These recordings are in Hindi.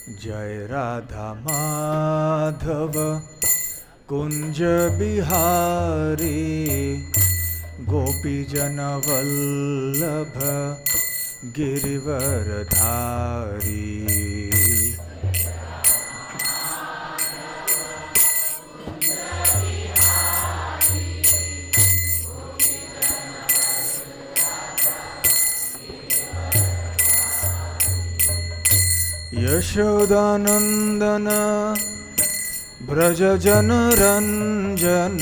जय राधा माधव कुंज बिहारी गोपी जन वल्लभ गिरिवरधारी। यशोदानंदन ब्रज जन रंजन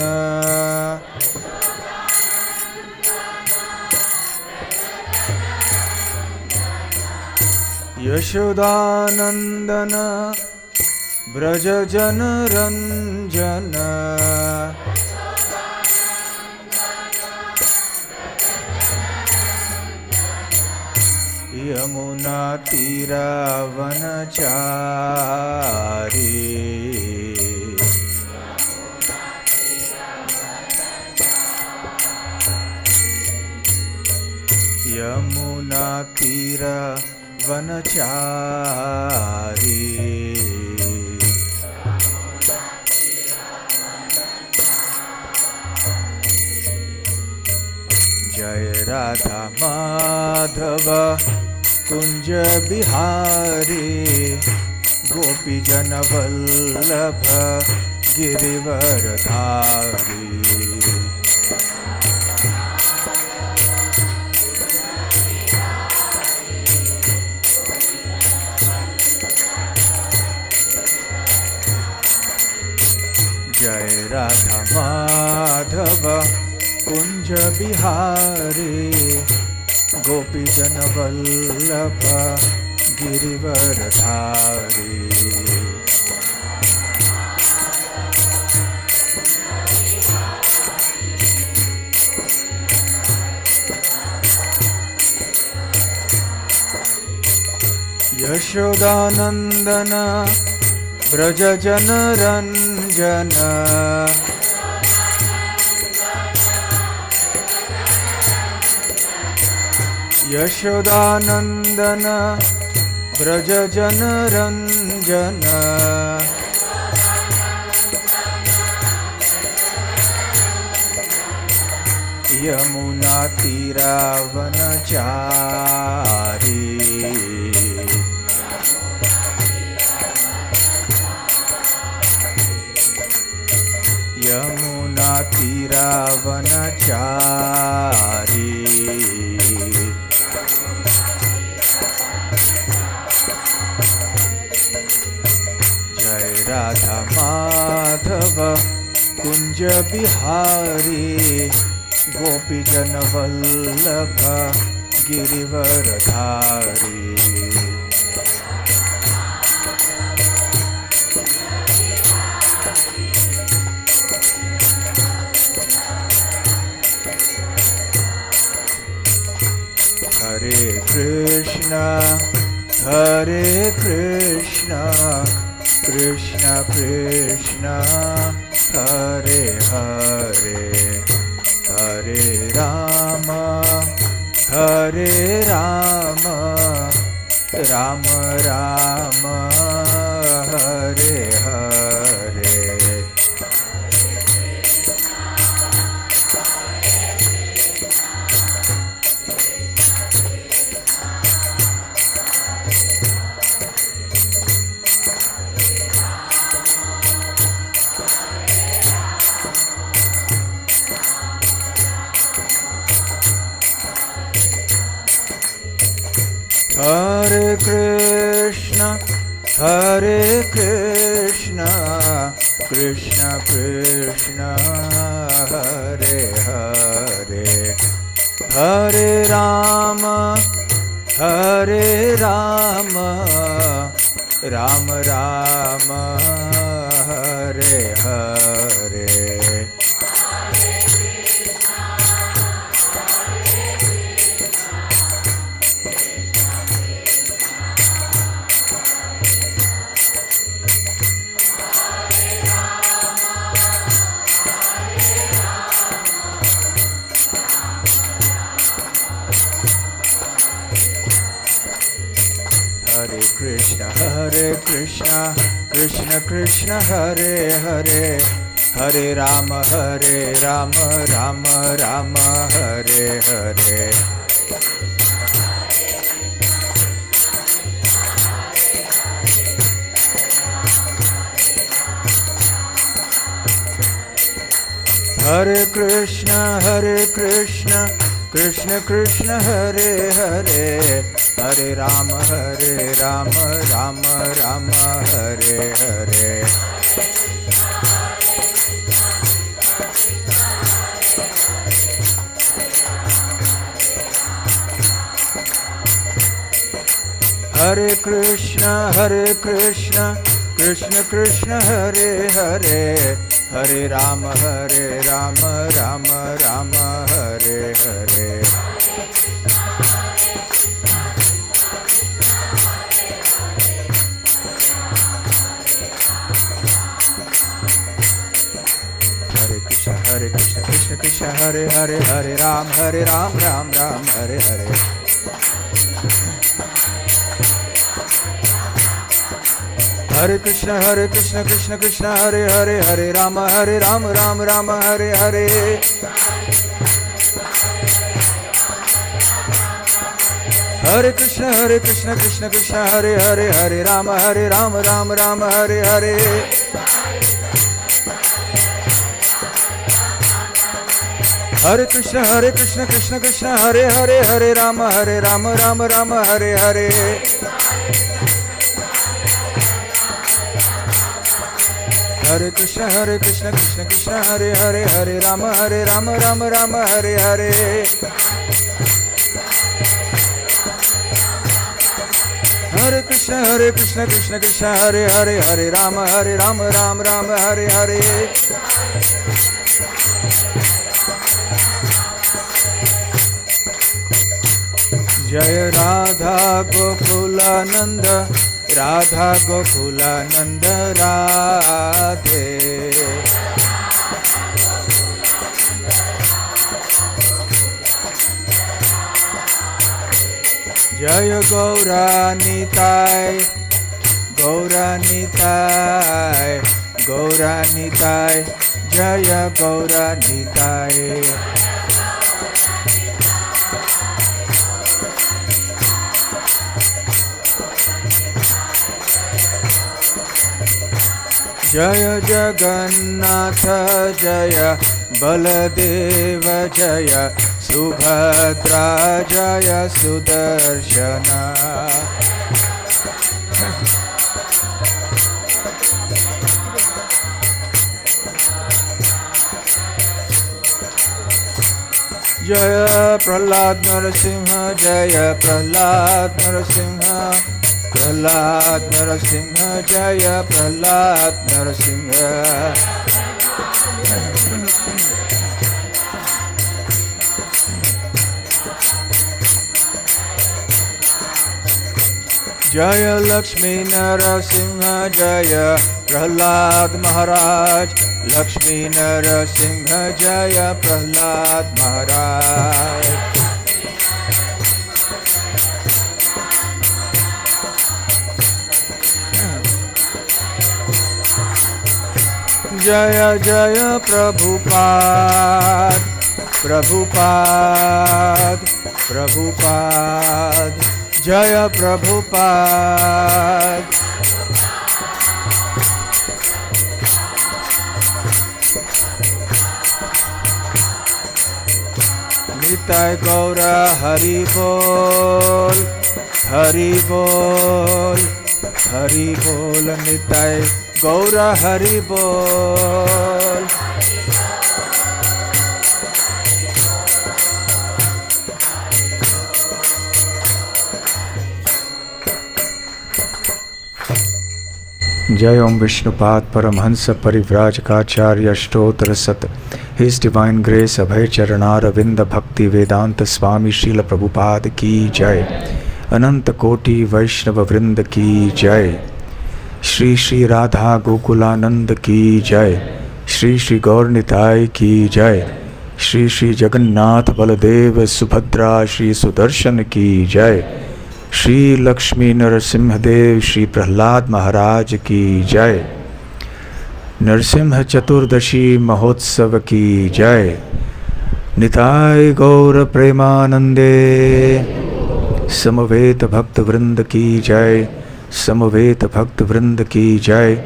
यशोदानंदन ब्रज जन रंजन यमुना तीरावनचारी। यमुना तीरावनचारी। जय राधा माधव कुंज बिहारी गोपी जन वल्लभ गिरिवरधारी। जय राधा माधव कुंज बिहारी गोपी जन वल्लभ गिरिवरधारी। यशोदानंदन ब्रज जन रंजन यशोदानंदन ब्रज जन रंजन यमुना तीरावनचारी। यमुना तीरावनचारी। जय राधा माधव कुंज बिहारी गोपी जन वल्लभ गिरिवरधारी। हरे कृष्ण कृष्ण कृष्ण हरे हरे हरे राम राम राम हरे हरे। हरे Krishna Krishna Krishna Hare Hare Hare Ram Ram Ram Hare Hare. Hare Krishna Krishna Krishna Hare Hare Hare Rama Rama Rama Hare Hare Hare Krishna Krishna Krishna Hare Hare Hare Rama Rama Rama Hare Hare Hare Krishna Krishna Krishna Hare Hare Hare Rama Rama Rama Hare Hare Hare Krishna Krishna Krishna Hare Hare Hare Ram Ram Ram Hare Hare Hare Krishna Krishna Krishna Hare Hare Hare Rama Ram Ram Hare Hare Hare Krishna Krishna Krishna Hare Hare Hare Rama Ram Ram Hare Hare Hare Krishna Krishna Krishna Hare Hare Hare Rama Ram Ram Hare Hare Hare Krishna Krishna Krishna Hare Hare Hare Rama Ram Ram Hare Hare Hare Krishna Krishna Krishna Hare Hare Hare Rama Ram Ram Hare Hare Jai Radha Gokulananda Radha Gokulananda Radhe Jaya Gauranitai Gauranitai Jaya Gauranitai Jaya Jagannatha Jaya Baladeva Jaya Subhadra Jaya Sudarshana Jaya Prahlad Narasimha Jaya Prahlad Narasimha Prahlad Narasimha Jaya Prahlad Narasimha Jaya Lakshmi Narasimha Jaya Prahlad Maharaj Lakshmi Narasimha Jaya Prahlad Maharaj Jaya Jaya Prabhupada Prabhupada Prabhupada Jaya Prabhupada Nitai Gaura Hari Bol Hari Bol Hari Bol Nitai Gaura Hari Bol Jai Om Vishnupad Paramhansa Parivrajakaacharya Ashtottara Sat His Divine Grace Abhay Charanar Avinda Bhakti Vedanta Swami Srila Prabhupada Ki Jai Ananta Koti Vaishnava Vrinda Ki Jai Shri Shri Radha Gokulanand Ki Jai Shri Shri Gaur Nitai Ki Jai Shri Shri Jagannath Baladev Subhadra Shri Sudarshan Ki Jai Shri Lakshmi Narasimhadeva Shri Prahlad महाराज की जय। नरसिंह चतुर्दशी महोत्सव की जय। निताय गौर प्रेमानंदे। समवेत भक्त वृंद की जय। समवेत भक्त वृंद की जय।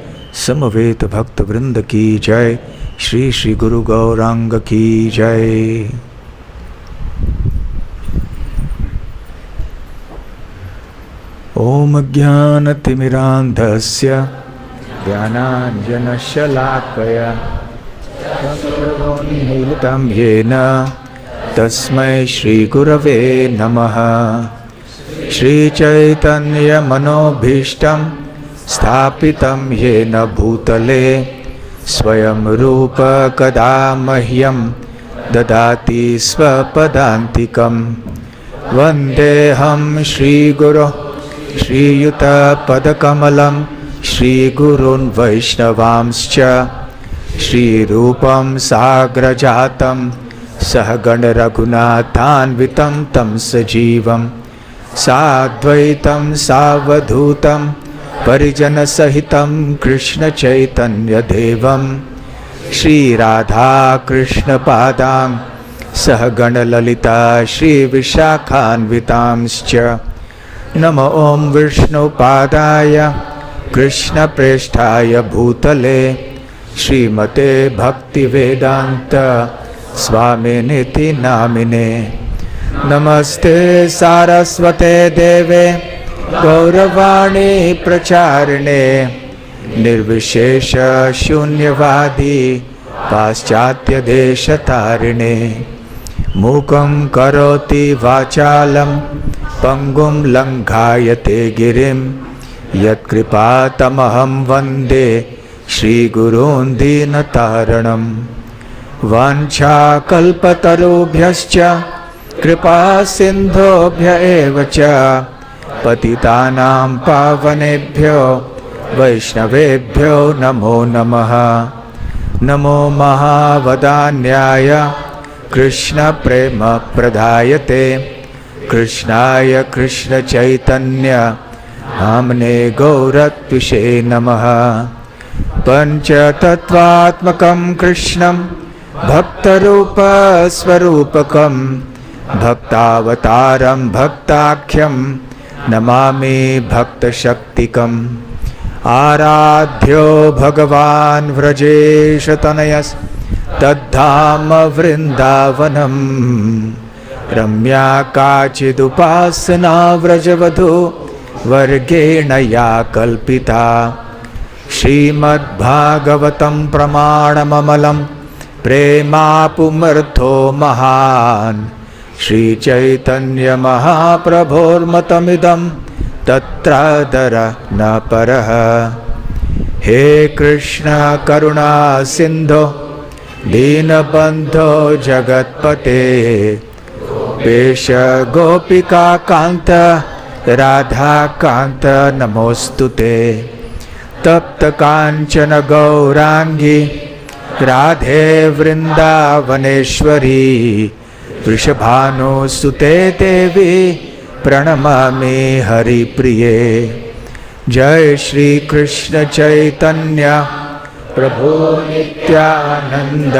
समवेत भक्त वृंद की जय। श्री श्री गुरु गौरांग की जय। ओम ज्ञानतिमिरान्धस्य ज्ञानाञ्जनशलाकया चक्षुरुन्मीलितं येन तस्मै श्रीगुरवे नमः। श्रीचैतन्यमनोभीष्टं स्थापितं येन भूतले स्वयं रूप कदा मह्यं ददाति स्वपदान्तिकं। वन्देऽहं श्रीगुरो श्रीयुतपदकमलं श्रीगुरून् वैष्णवांश्च। श्रीरूपं साग्रजातं सहगण रघुनाथान्वितं तं सजीवं साद्वैतं सावधूतं परिजनसहितं कृष्णचैतन्यदेवं श्रीराधाकृष्णपादां सहगणललिता श्रीविशाखान्वितांश्च। नमो ॐ विष्णुपादाय कृष्णप्रेष्ठाय भूतले श्रीमते भक्तिवेदान्त स्वामिनिति नामिने। नमस्ते सारस्वते देवे गौरवाणी प्रचारिणे निर्विशेष शून्यवादी पाश्चात्यदेशतारिणे। मूकं करोति वाचालं पंगुं लंघायते गिरिं यत्कृपातमहं वन्दे श्रीगुरून् दीनतारणं। वाञ्छाकल्पतरुभ्यश्च कृपा सिन्धुभ्य एव च पतितानां पावनेभ्यो वैष्णवेभ्यो नमो नमः। नमो महावदान्याय कृष्णप्रेमप्रदायते कृष्णाय कृष्णचैतन्य नाम्ने गौरत्विषे नमः। पञ्चतत्त्वात्मकं कृष्णं भक्तरूपस्वरूपकं भक्तावतारं भक्ताख्यं नमामि भक्तशक्तिकम्। आराध्यो भगवान् व्रजेशतनयस् तद्धाम वृन्दावनम्। रम्या काचिदुपासना व्रजवधू वर्गेण या कल्पिता। श्रीमद्भागवतं प्रमाणममलं प्रेमापुमर्थो महान्। श्रीचैतन्यमहाप्रभोर्मतमिदं तत्रादर न परः। हे कृष्ण करुणा सिन्धो दीनबन्धो जगत्पते गोपेश गोपिका कांत राधा कांत नमोस्तुते। तप्त कांचन गौरांगी राधे वृंदावनेश्वरी वृषभानुसुते देवी प्रणमामि हरिप्रिये। जय श्री कृष्ण चैतन्य प्रभु नित्यानंद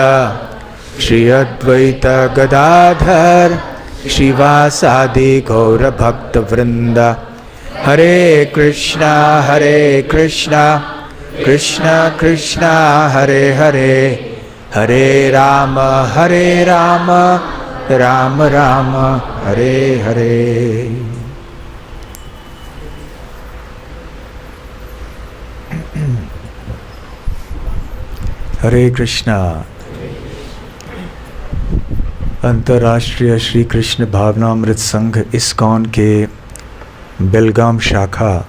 श्री अद्वैत गदाधर श्रीवासादि गौर भक्त वृंद। हरे कृष्णा कृष्ण कृष्ण हरे हरे हरे राम राम राम हरे हरे। हरे कृष्णा। अंतर्राष्ट्रीय श्री कृष्ण भावनामृत संघ इस्कॉन के बेलगाम शाखा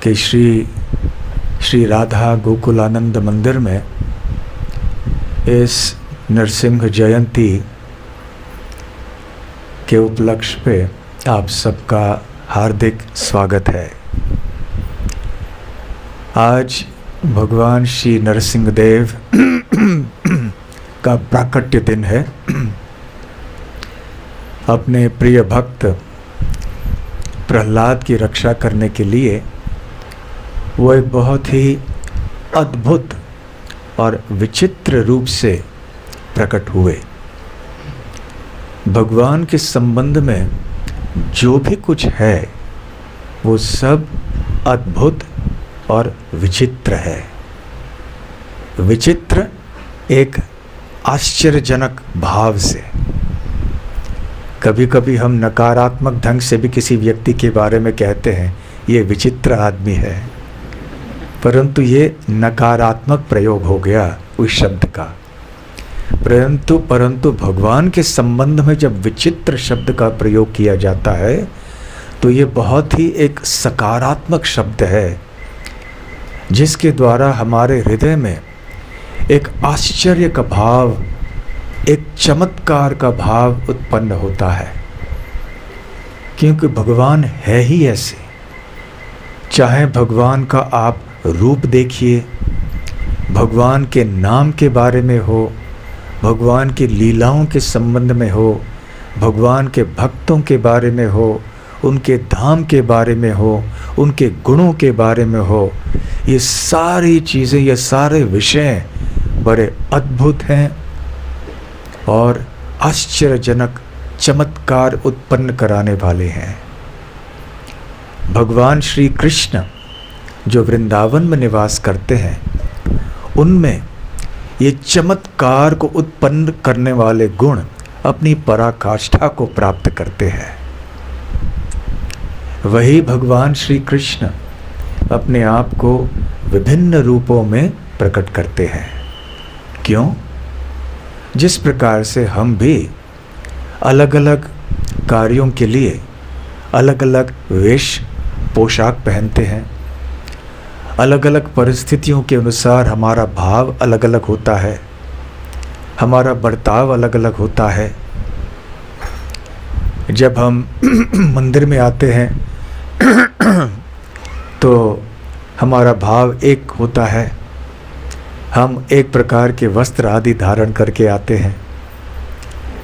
के श्री राधा गोकुलानंद मंदिर में इस नरसिंह जयंती के उपलक्ष्य पे आप सबका हार्दिक स्वागत है। आज भगवान श्री नरसिंह देव का प्राकट्य दिन है। अपने प्रिय भक्त प्रहलाद की रक्षा करने के लिए वो एक बहुत ही अद्भुत और विचित्र रूप से प्रकट हुए। भगवान के संबंध में जो भी कुछ है वो सब अद्भुत और विचित्र है। विचित्र एक आश्चर्यजनक भाव से। कभी कभी हम नकारात्मक ढंग से भी किसी व्यक्ति के बारे में कहते हैं ये विचित्र आदमी है, परंतु ये नकारात्मक प्रयोग हो गया उस शब्द का। परंतु भगवान के संबंध में जब विचित्र शब्द का प्रयोग किया जाता है तो ये बहुत ही एक सकारात्मक शब्द है, जिसके द्वारा हमारे हृदय में एक आश्चर्य का भाव, एक चमत्कार का भाव उत्पन्न होता है। क्योंकि भगवान है ही ऐसे। चाहे भगवान का आप रूप देखिए, भगवान के नाम के बारे में हो, भगवान की लीलाओं के संबंध में हो, भगवान के भक्तों के बारे में हो, उनके धाम के बारे में हो, उनके गुणों के बारे में हो, ये सारी चीज़ें, ये सारे विषय बड़े अद्भुत हैं और आश्चर्यजनक चमत्कार उत्पन्न कराने वाले हैं। भगवान श्री कृष्ण जो वृंदावन में निवास करते हैं, उनमें ये चमत्कार को उत्पन्न करने वाले गुण अपनी पराकाष्ठा को प्राप्त करते हैं। वही भगवान श्री कृष्ण अपने आप को विभिन्न रूपों में प्रकट करते हैं। क्यों? जिस प्रकार से हम भी अलग अलग कार्यों के लिए अलग अलग वेश पोशाक पहनते हैं, अलग अलग परिस्थितियों के अनुसार हमारा भाव अलग अलग होता है, हमारा बर्ताव अलग अलग होता है। जब हम मंदिर में आते हैं तो हमारा भाव एक होता है, हम एक प्रकार के वस्त्र आदि धारण करके आते हैं।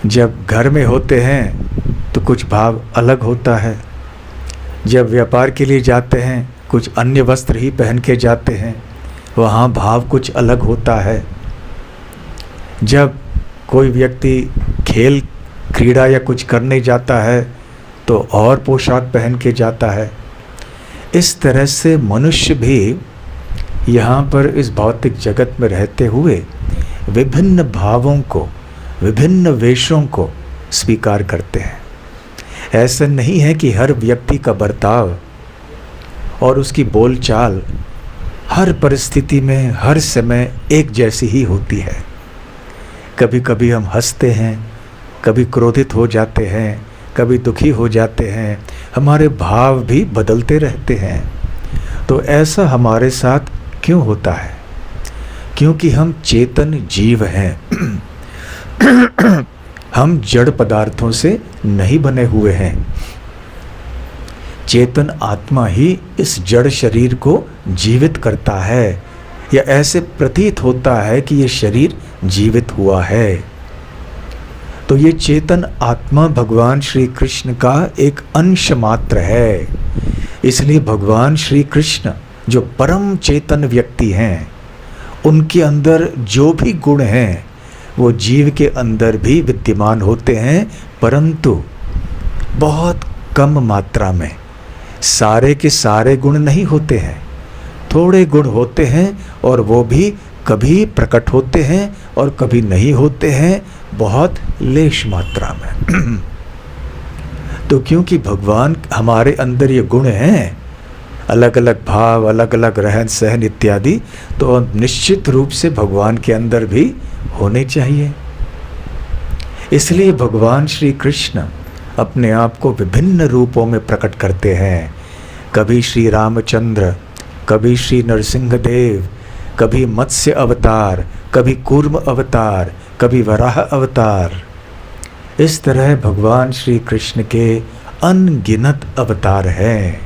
जब घर में होते हैं तो कुछ भाव अलग होता है, जब व्यापार के लिए जाते हैं कुछ अन्य वस्त्र ही पहन के जाते हैं, वहाँ भाव कुछ अलग होता है। जब कोई व्यक्ति खेल क्रीड़ा या कुछ करने जाता है तो और पोशाक पहन के जाता है। इस तरह से मनुष्य भी यहाँ पर इस भौतिक जगत में रहते हुए विभिन्न भावों को, विभिन्न वेशों को स्वीकार करते हैं। ऐसा नहीं है कि हर व्यक्ति का बर्ताव और उसकी बोलचाल हर परिस्थिति में हर समय एक जैसी ही होती है। कभी कभी हम हंसते हैं, कभी क्रोधित हो जाते हैं, कभी दुखी हो जाते हैं, हमारे भाव भी बदलते रहते हैं। तो ऐसा हमारे साथ क्यों होता है? क्योंकि हम चेतन जीव हैं। हम जड़ पदार्थों से नहीं बने हुए हैं। चेतन आत्मा ही इस जड़ शरीर को जीवित करता है, या ऐसे प्रतीत होता है कि ये शरीर जीवित हुआ है। तो ये चेतन आत्मा भगवान श्री कृष्ण का एक अंश मात्र है। इसलिए भगवान श्री कृष्ण जो परम चेतन व्यक्ति हैं, उनके अंदर जो भी गुण हैं वो जीव के अंदर भी विद्यमान होते हैं, परंतु बहुत कम मात्रा में। सारे के सारे गुण नहीं होते हैं, थोड़े गुण होते हैं, और वो भी कभी प्रकट होते हैं और कभी नहीं होते हैं, बहुत लेश मात्रा में। तो क्योंकि भगवान हमारे अंदर ये गुण हैं, अलग अलग भाव, अलग अलग रहन सहन इत्यादि, तो निश्चित रूप से भगवान के अंदर भी होने चाहिए। इसलिए भगवान श्री कृष्ण अपने आप को विभिन्न रूपों में प्रकट करते हैं। कभी श्री रामचंद्र, कभी श्री नरसिंह देव, कभी मत्स्य अवतार, कभी कूर्म अवतार, कभी वराह अवतार। इस तरह भगवान श्री कृष्ण के अनगिनत अवतार हैं,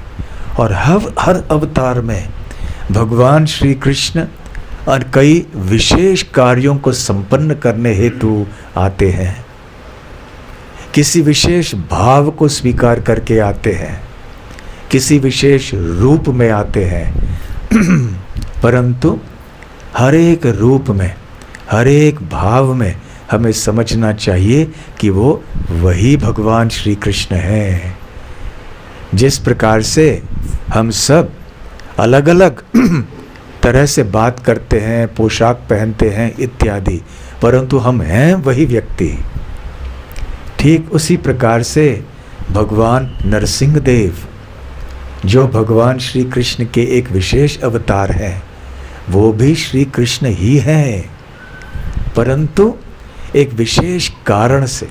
और हर अवतार में भगवान श्री कृष्ण और कई विशेष कार्यों को संपन्न करने हेतु आते हैं, किसी विशेष भाव को स्वीकार करके आते हैं। किसी विशेष रूप में आते हैं परंतु हर एक रूप में, हर एक भाव में हमें समझना चाहिए कि वो वही भगवान श्री कृष्ण हैं। जिस प्रकार से हम सब अलग अलग तरह से बात करते हैं, पोशाक पहनते हैं इत्यादि, परंतु हम हैं वही व्यक्ति। ठीक उसी प्रकार से भगवान नरसिंह देव, जो भगवान श्री कृष्ण के एक विशेष अवतार हैं, वो भी श्री कृष्ण ही हैं, परंतु एक विशेष कारण से,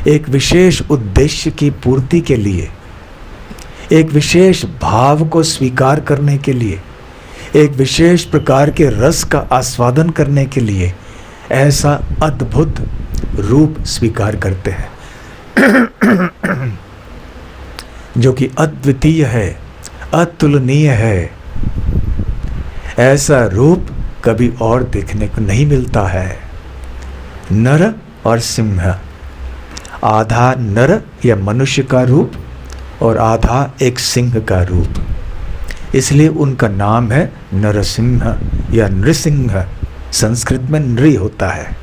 एक विशेष उद्देश्य की पूर्ति के लिए, एक विशेष भाव को स्वीकार करने के लिए, एक विशेष प्रकार के रस का आस्वादन करने के लिए ऐसा अद्भुत रूप स्वीकार करते हैं जो कि अद्वितीय है, अतुलनीय है। ऐसा रूप कभी और देखने को नहीं मिलता है। नर और सिंह, आधा नर या मनुष्य का रूप और आधा एक सिंह का रूप, इसलिए उनका नाम है नरसिंह या नृसिंह। संस्कृत में नृ होता है,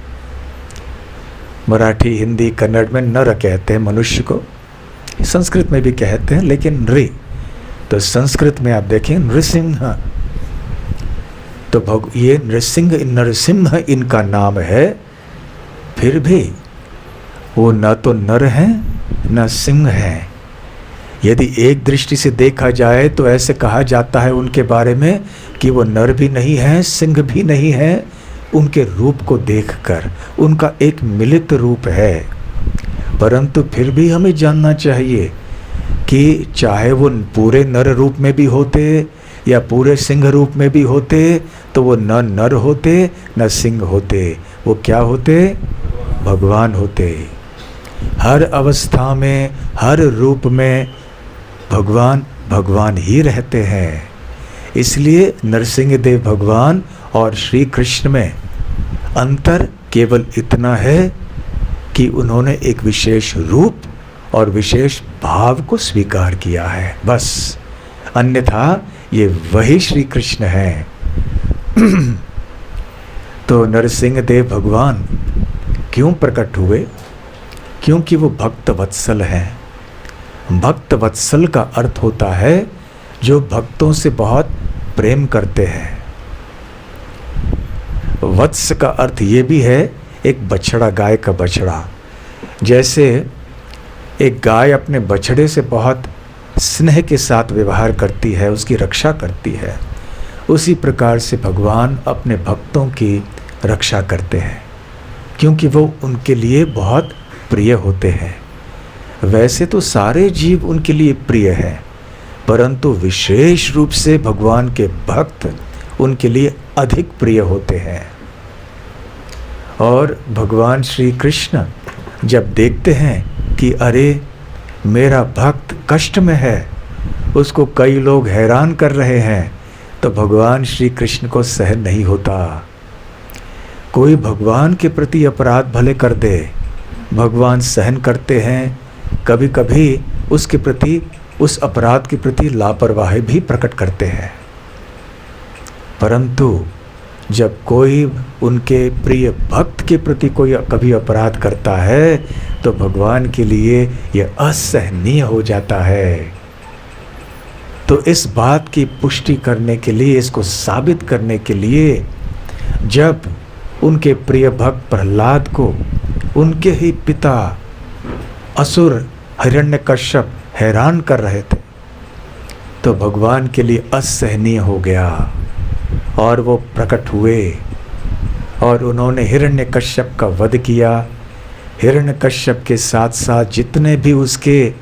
मराठी, हिंदी, कन्नड़ में नर कहते हैं मनुष्य को, संस्कृत में भी कहते हैं, लेकिन नृ, तो संस्कृत में आप देखें नृसिंह। तो ये नरसिंह इनका नाम है, फिर भी वो न तो नर हैं न सिंह हैं। यदि एक दृष्टि से देखा जाए तो ऐसे कहा जाता है उनके बारे में कि वो नर भी नहीं है, सिंह भी नहीं है। उनके रूप को देखकर उनका एक मिलित रूप है, परंतु फिर भी हमें जानना चाहिए कि चाहे वो पूरे नर रूप में भी होते या पूरे सिंह रूप में भी होते, तो वो न नर होते न सिंह होते, वो क्या होते? भगवान होते। हर अवस्था में, हर रूप में भगवान भगवान ही रहते हैं। इसलिए नरसिंह देव भगवान और श्री कृष्ण में अंतर केवल इतना है कि उन्होंने एक विशेष रूप और विशेष भाव को स्वीकार किया है, बस। अन्यथा ये वही श्री कृष्ण हैं। तो नरसिंह देव भगवान क्यों प्रकट हुए? क्योंकि वो भक्त वत्सल हैं। भक्त वत्सल का अर्थ होता है जो भक्तों से बहुत प्रेम करते हैं। वत्स का अर्थ ये भी है एक बछड़ा, गाय का बछड़ा। जैसे एक गाय अपने बछड़े से बहुत स्नेह के साथ व्यवहार करती है, उसकी रक्षा करती है, उसी प्रकार से भगवान अपने भक्तों की रक्षा करते हैं, क्योंकि वो उनके लिए बहुत प्रिय होते हैं। वैसे तो सारे जीव उनके लिए प्रिय हैं, परंतु विशेष रूप से भगवान के भक्त उनके लिए अधिक प्रिय होते हैं। और भगवान श्री कृष्ण जब देखते हैं कि अरे मेरा भक्त कष्ट में है, उसको कई लोग हैरान कर रहे हैं, तो भगवान श्री कृष्ण को सहन नहीं होता। कोई भगवान के प्रति अपराध भले कर दे, भगवान सहन करते हैं। कभी कभी उसके प्रति, उस अपराध के प्रति लापरवाही भी प्रकट करते हैं, परंतु जब कोई उनके प्रिय भक्त के प्रति कोई कभी अपराध करता है तो भगवान के लिए यह असहनीय हो जाता है। तो इस बात की पुष्टि करने के लिए, इसको साबित करने के लिए, जब उनके प्रिय भक्त प्रहलाद को उनके ही पिता असुर हिरण्यकश्यप हैरान कर रहे थे, तो भगवान के लिए असहनीय हो गया और वो प्रकट हुए और उन्होंने हिरण्यकश्यप का वध किया। हिरण्यकश्यप के साथ साथ जितने भी उसके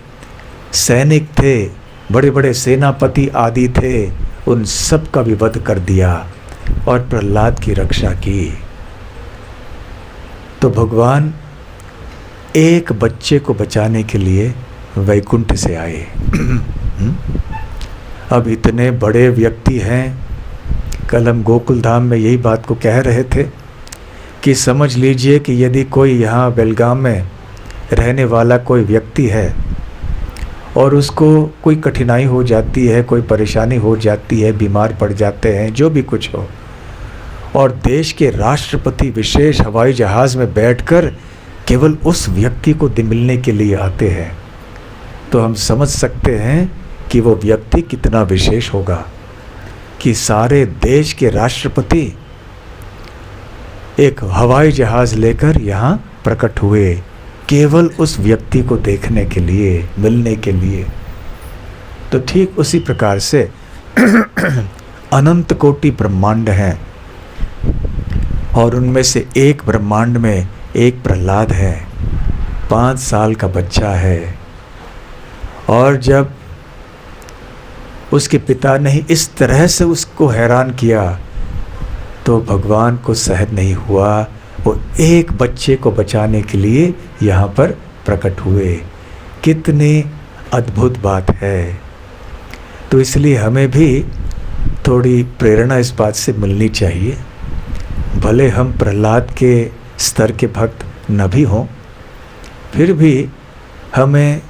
सैनिक थे, बड़े बड़े सेनापति आदि थे, उन सब का भी वध कर दिया और प्रहलाद की रक्षा की। तो भगवान एक बच्चे को बचाने के लिए वैकुंठ से आए। अब इतने बड़े व्यक्ति हैं, कल हम गोकुल धाम में यही बात को कह रहे थे कि समझ लीजिए कि यदि कोई यहाँ बेलगाम में रहने वाला कोई व्यक्ति है और उसको कोई कठिनाई हो जाती है, कोई परेशानी हो जाती है, बीमार पड़ जाते हैं, जो भी कुछ हो, और देश के राष्ट्रपति विशेष हवाई जहाज़ में बैठकर केवल उस व्यक्ति को मिलने के लिए आते हैं, तो हम समझ सकते हैं कि वो व्यक्ति कितना विशेष होगा कि सारे देश के राष्ट्रपति एक हवाई जहाज़ लेकर यहाँ प्रकट हुए केवल उस व्यक्ति को देखने के लिए, मिलने के लिए। तो ठीक उसी प्रकार से अनंत कोटि ब्रह्मांड हैं, और उनमें से एक ब्रह्मांड में एक प्रहलाद है, 5 साल का बच्चा है। और जब उसके पिता ने इस तरह से उसको हैरान किया तो भगवान को सहन नहीं हुआ, वो एक बच्चे को बचाने के लिए यहाँ पर प्रकट हुए। कितनी अद्भुत बात है। तो इसलिए हमें भी थोड़ी प्रेरणा इस बात से मिलनी चाहिए, भले हम प्रहलाद के स्तर के भक्त न भी हों, फिर भी हमें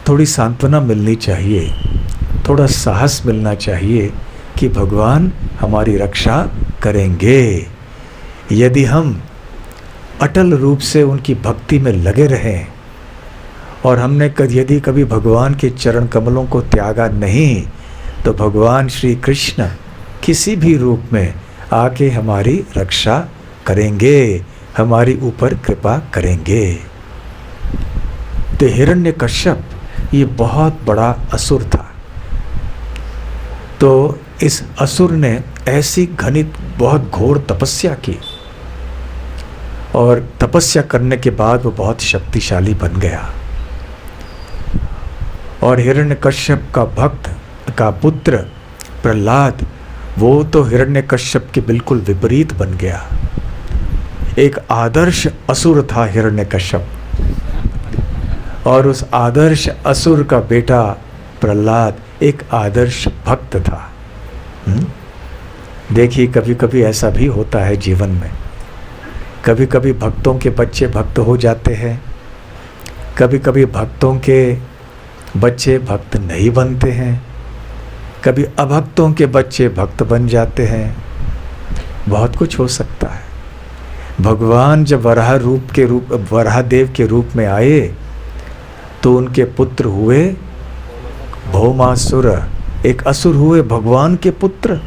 थोड़ी सांत्वना मिलनी चाहिए, थोड़ा साहस मिलना चाहिए कि भगवान हमारी रक्षा करेंगे यदि हम अटल रूप से उनकी भक्ति में लगे रहें। और हमने यदि कभी भगवान के चरण कमलों को त्यागा नहीं, तो भगवान श्री कृष्ण किसी भी रूप में आके हमारी रक्षा करेंगे, हमारी ऊपर कृपा करेंगे। तो हिरण्यकश्यप ये बहुत बड़ा असुर था। तो इस असुर ने ऐसी घनित बहुत घोर तपस्या की, और तपस्या करने के बाद वो बहुत शक्तिशाली बन गया। और हिरण्यकश्यप का भक्त का पुत्र प्रहलाद, वो तो हिरण्यकश्यप के बिल्कुल विपरीत बन गया। एक आदर्श असुर था हिरण्यकश्यप, और उस आदर्श असुर का बेटा प्रहलाद एक आदर्श भक्त था। देखिए, कभी कभी ऐसा भी होता है जीवन में। कभी कभी भक्तों के बच्चे भक्त हो जाते हैं, कभी कभी भक्तों के बच्चे भक्त नहीं बनते हैं, कभी अभक्तों के बच्चे भक्त बन जाते हैं। बहुत कुछ हो सकता है। भगवान जब वराहदेव के रूप में आए तो उनके पुत्र हुए भौमासुर, एक असुर हुए भगवान के पुत्र।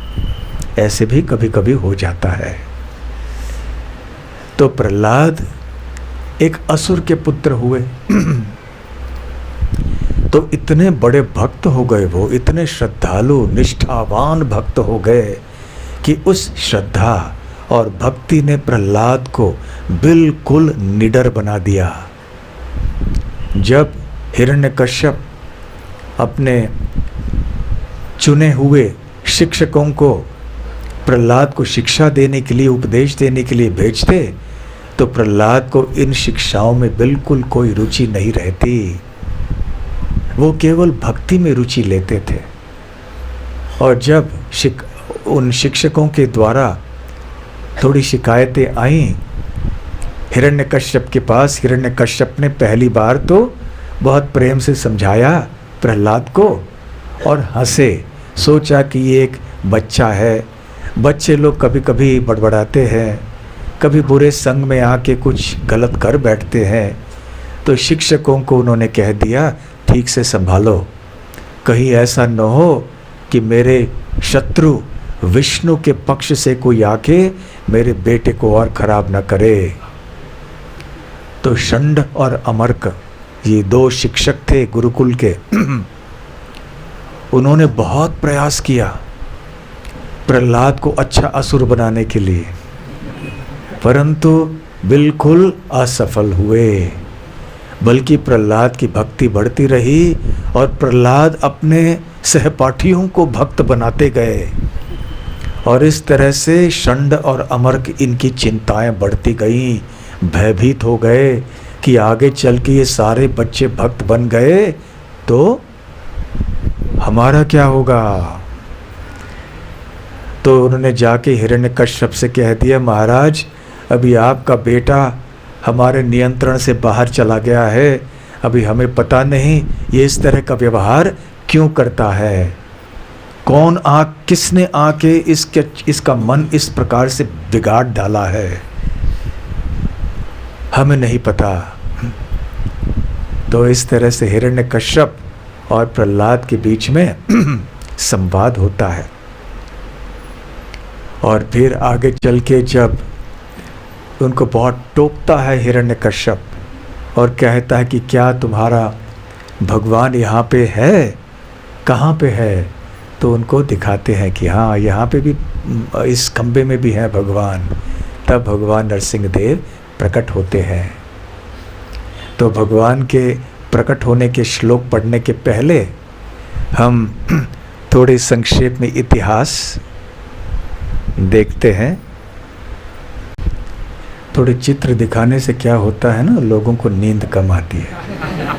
ऐसे भी कभी कभी हो जाता है। तो प्रहलाद एक असुर के पुत्र हुए तो इतने बड़े भक्त हो गए, वो इतने श्रद्धालु निष्ठावान भक्त हो गए कि उस श्रद्धा और भक्ति ने प्रहलाद को बिल्कुल निडर बना दिया। जब हिरण्यकश्यप अपने चुने हुए शिक्षकों को प्रहलाद को शिक्षा देने के लिए, उपदेश देने के लिए भेजते, तो प्रहलाद को इन शिक्षाओं में बिल्कुल कोई रुचि नहीं रहती। वो केवल भक्ति में रुचि लेते थे। और जब उन शिक्षकों के द्वारा थोड़ी शिकायतें आईं हिरण्यकश्यप के पास, हिरण्यकश्यप ने पहली बार तो बहुत प्रेम से समझाया प्रहलाद को और हंसे। सोचा कि ये एक बच्चा है, बच्चे लोग कभी कभी बड़बड़ाते हैं, कभी बुरे संग में आके कुछ गलत कर बैठते हैं। तो शिक्षकों को उन्होंने कह दिया, ठीक से संभालो, कहीं ऐसा न हो कि मेरे शत्रु विष्णु के पक्ष से कोई आके मेरे बेटे को और खराब न करे। तो षंड और अमर्क, ये 2 शिक्षक थे गुरुकुल के। उन्होंने बहुत प्रयास किया प्रहलाद को अच्छा असुर बनाने के लिए, परंतु बिल्कुल असफल हुए। बल्कि प्रहलाद की भक्ति बढ़ती रही और प्रहलाद अपने सहपाठियों को भक्त बनाते गए। और इस तरह से षंड और अमर्क, इनकी चिंताएं बढ़ती गईं, भयभीत हो गए कि आगे चल के ये सारे बच्चे भक्त बन गए तो हमारा क्या होगा। तो उन्होंने जाके हिरण्यकश्यप से कह दिया, महाराज अभी आपका बेटा हमारे नियंत्रण से बाहर चला गया है, अभी हमें पता नहीं ये इस तरह का व्यवहार क्यों करता है, किसने आके इसका मन इस प्रकार से बिगाड़ डाला है, हमें नहीं पता। तो इस तरह से हिरण्यकश्यप और प्रहलाद के बीच में संवाद होता है। और फिर आगे चल के जब उनको बहुत टोकता है हिरण्यकश्यप और कहता है कि क्या तुम्हारा भगवान यहाँ पे है, कहाँ पे है, तो उनको दिखाते हैं कि हाँ यहाँ पे भी, इस खंबे में भी है भगवान। तब भगवान नरसिंह देव प्रकट होते हैं। तो भगवान के प्रकट होने के श्लोक पढ़ने के पहले हम थोड़े संक्षेप में इतिहास देखते हैं। थोड़े चित्र दिखाने से क्या होता है ना, लोगों को नींद कम आती है,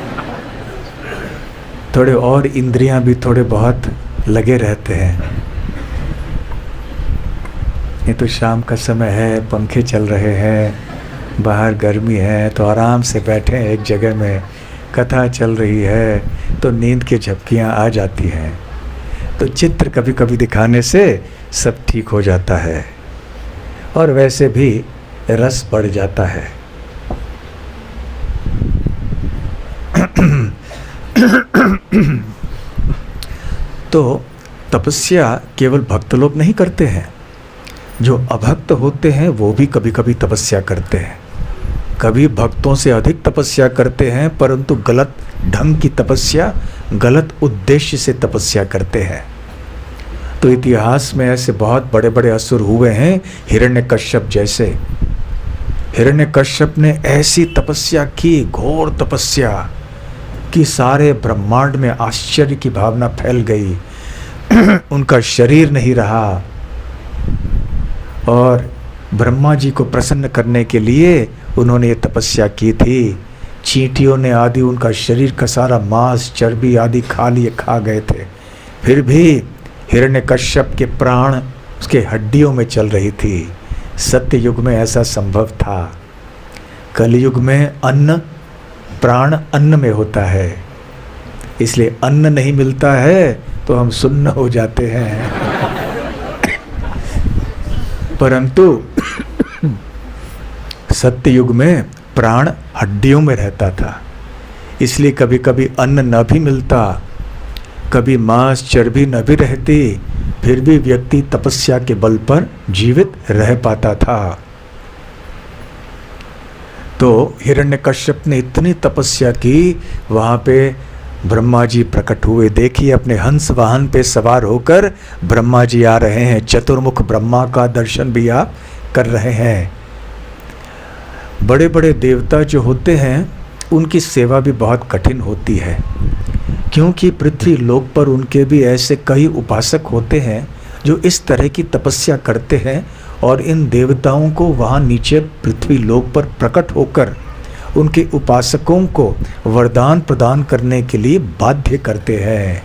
थोड़े और इंद्रियां भी थोड़े बहुत लगे रहते हैं। ये तो शाम का समय है, पंखे चल रहे हैं, बाहर गर्मी है, तो आराम से बैठे हैं एक जगह में, कथा चल रही है, तो नींद की झपकियां आ जाती हैं। तो चित्र कभी कभी दिखाने से सब ठीक हो जाता है और वैसे भी रस बढ़ जाता है। तो तपस्या केवल भक्त लोग नहीं करते हैं, जो अभक्त होते हैं वो भी कभी कभी तपस्या करते हैं। कभी भक्तों से अधिक तपस्या करते हैं, परंतु गलत ढंग की तपस्या, गलत उद्देश्य से तपस्या करते हैं। तो इतिहास में ऐसे बहुत बड़े बड़े असुर हुए हैं, हिरण्यकश्यप जैसे। हिरण्यकश्यप ने ऐसी तपस्या की, घोर तपस्या कि सारे ब्रह्मांड में आश्चर्य की भावना फैल गई। उनका शरीर नहीं रहा और ब्रह्मा जी को प्रसन्न करने के लिए उन्होंने ये तपस्या की थी। चींटियों ने आदि उनका शरीर का सारा मांस, चर्बी आदि खा गए थे, फिर भी हिरण्यकश्यप के प्राण उसके हड्डियों में चल रही थी। सत्य युग में ऐसा संभव था। कलयुग में अन्न, प्राण अन्न में होता है, इसलिए अन्न नहीं मिलता है तो हम सुन्न हो जाते हैं। परंतु सत्य युग में प्राण हड्डियों में रहता था, इसलिए कभी कभी अन्न न भी मिलता, कभी मांस चर्बी न भी रहती, फिर भी व्यक्ति तपस्या के बल पर जीवित रह पाता था। तो हिरण्यकश्यप ने इतनी तपस्या की, वहां पे ब्रह्मा जी प्रकट हुए। देखिए अपने हंस वाहन पे सवार होकर ब्रह्मा जी आ रहे हैं, चतुर्मुख ब्रह्मा का दर्शन भी आप कर रहे हैं। बड़े बड़े देवता जो होते हैं उनकी सेवा भी बहुत कठिन होती है, क्योंकि पृथ्वी लोक पर उनके भी ऐसे कई उपासक होते हैं जो इस तरह की तपस्या करते हैं और इन देवताओं को वहाँ नीचे पृथ्वी लोक पर प्रकट होकर उनके उपासकों को वरदान प्रदान करने के लिए बाध्य करते हैं।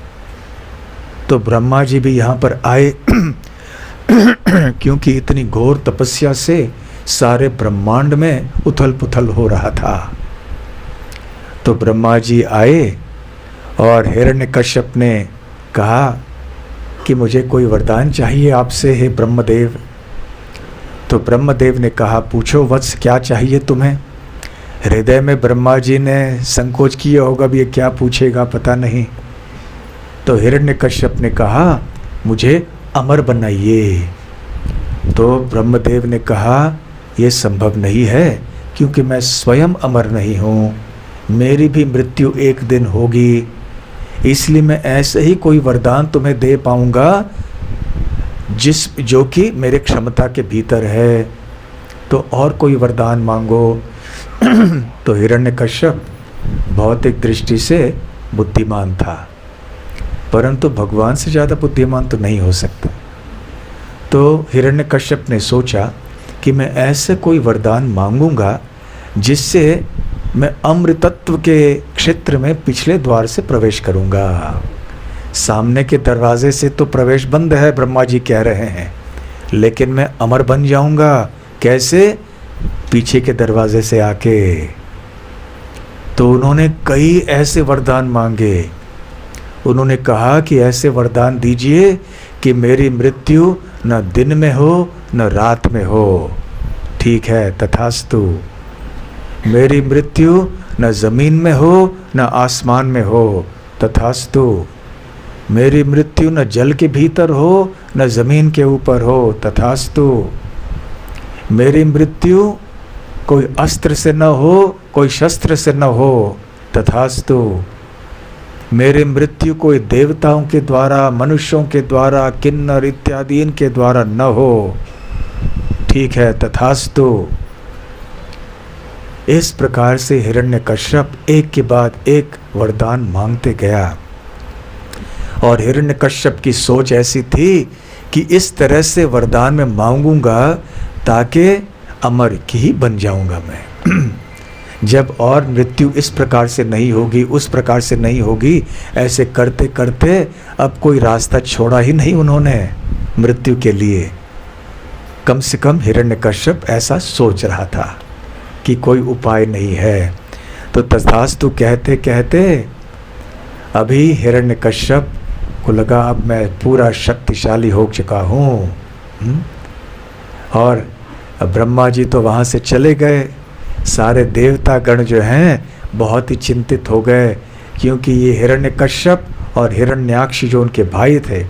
तो ब्रह्मा जी भी यहाँ पर आए क्योंकि इतनी घोर तपस्या से सारे ब्रह्मांड में उथल पुथल हो रहा था। तो ब्रह्मा जी आए और हिरण्यकश्यप ने कहा कि मुझे कोई वरदान चाहिए आपसे, हे ब्रह्मदेव। तो ब्रह्मदेव ने कहा, पूछो वत्स, क्या चाहिए तुम्हें। हृदय में ब्रह्मा जी ने संकोच किया होगा, भी ये क्या पूछेगा पता नहीं। तो हिरण्यकश्यप ने कहा, मुझे अमर बनाइए। तो ब्रह्मदेव ने कहा, यह संभव नहीं है, क्योंकि मैं स्वयं अमर नहीं हूँ, मेरी भी मृत्यु एक दिन होगी, इसलिए मैं ऐसे ही कोई वरदान तुम्हें दे पाऊंगा जो कि मेरे क्षमता के भीतर है। तो और कोई वरदान मांगो। तो हिरण्यकश्यप भौतिक दृष्टि से बुद्धिमान था, परंतु भगवान से ज़्यादा बुद्धिमान तो नहीं हो सकता। तो हिरण्यकश्यप ने सोचा कि मैं ऐसे कोई वरदान मांगूंगा जिससे मैं अमृतत्व के क्षेत्र में पिछले द्वार से प्रवेश करूंगा। सामने के दरवाजे से तो प्रवेश बंद है, ब्रह्मा जी कह रहे हैं, लेकिन मैं अमर बन जाऊंगा। कैसे? पीछे के दरवाजे से आके। तो उन्होंने कई ऐसे वरदान मांगे। उन्होंने कहा कि ऐसे वरदान दीजिए कि मेरी मृत्यु न दिन में हो न रात में हो। ठीक है, तथास्तु। मेरी मृत्यु न ज़मीन में हो न आसमान में हो, तथास्तु। मेरी मृत्यु न जल के भीतर हो न ज़मीन के ऊपर हो, तथास्तु। मेरी मृत्यु कोई अस्त्र से न हो, कोई शस्त्र से न हो, तथास्तु। मेरी मृत्यु कोई देवताओं के द्वारा, मनुष्यों के द्वारा, किन्नर इत्यादि इनके द्वारा न हो। ठीक है, तथास्तु। इस प्रकार से हिरण्यकश्यप एक के बाद एक वरदान मांगते गया। और हिरण्यकश्यप की सोच ऐसी थी कि इस तरह से वरदान मैं मांगूंगा ताकि अमर ही बन जाऊंगा मैं। जब और मृत्यु इस प्रकार से नहीं होगी, उस प्रकार से नहीं होगी, ऐसे करते करते अब कोई रास्ता छोड़ा ही नहीं उन्होंने मृत्यु के लिए। कम से कम हिरण्यकश्यप ऐसा सोच रहा था कि कोई उपाय नहीं है। तो तथास्तु कहते कहते अभी हिरण्यकश्यप को लगा अब मैं पूरा शक्तिशाली हो चुका हूँ। और ब्रह्मा जी तो वहाँ से चले गए। सारे देवतागण जो हैं बहुत ही चिंतित हो गए, क्योंकि ये हिरण्यकश्यप और हिरण्याक्ष जो उनके भाई थे,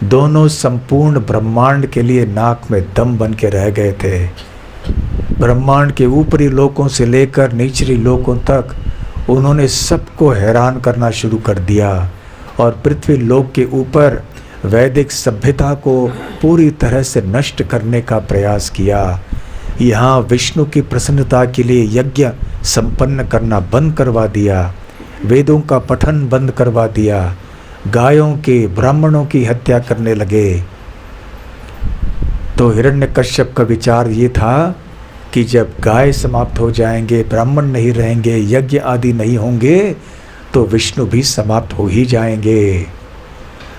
दोनों संपूर्ण ब्रह्मांड के लिए नाक में दम बन के रह गए थे। ब्रह्मांड के ऊपरी लोकों से लेकर निचली लोकों तक उन्होंने सबको हैरान करना शुरू कर दिया और पृथ्वी लोक के ऊपर वैदिक सभ्यता को पूरी तरह से नष्ट करने का प्रयास किया। यहाँ विष्णु की प्रसन्नता के लिए यज्ञ संपन्न करना बंद करवा दिया, वेदों का पठन बंद करवा दिया, गायों के, ब्राह्मणों की हत्या करने लगे। तो हिरण्यकश्यप का विचार ये था कि जब गाय समाप्त हो जाएंगे, ब्राह्मण नहीं रहेंगे, यज्ञ आदि नहीं होंगे, तो विष्णु भी समाप्त हो ही जाएंगे।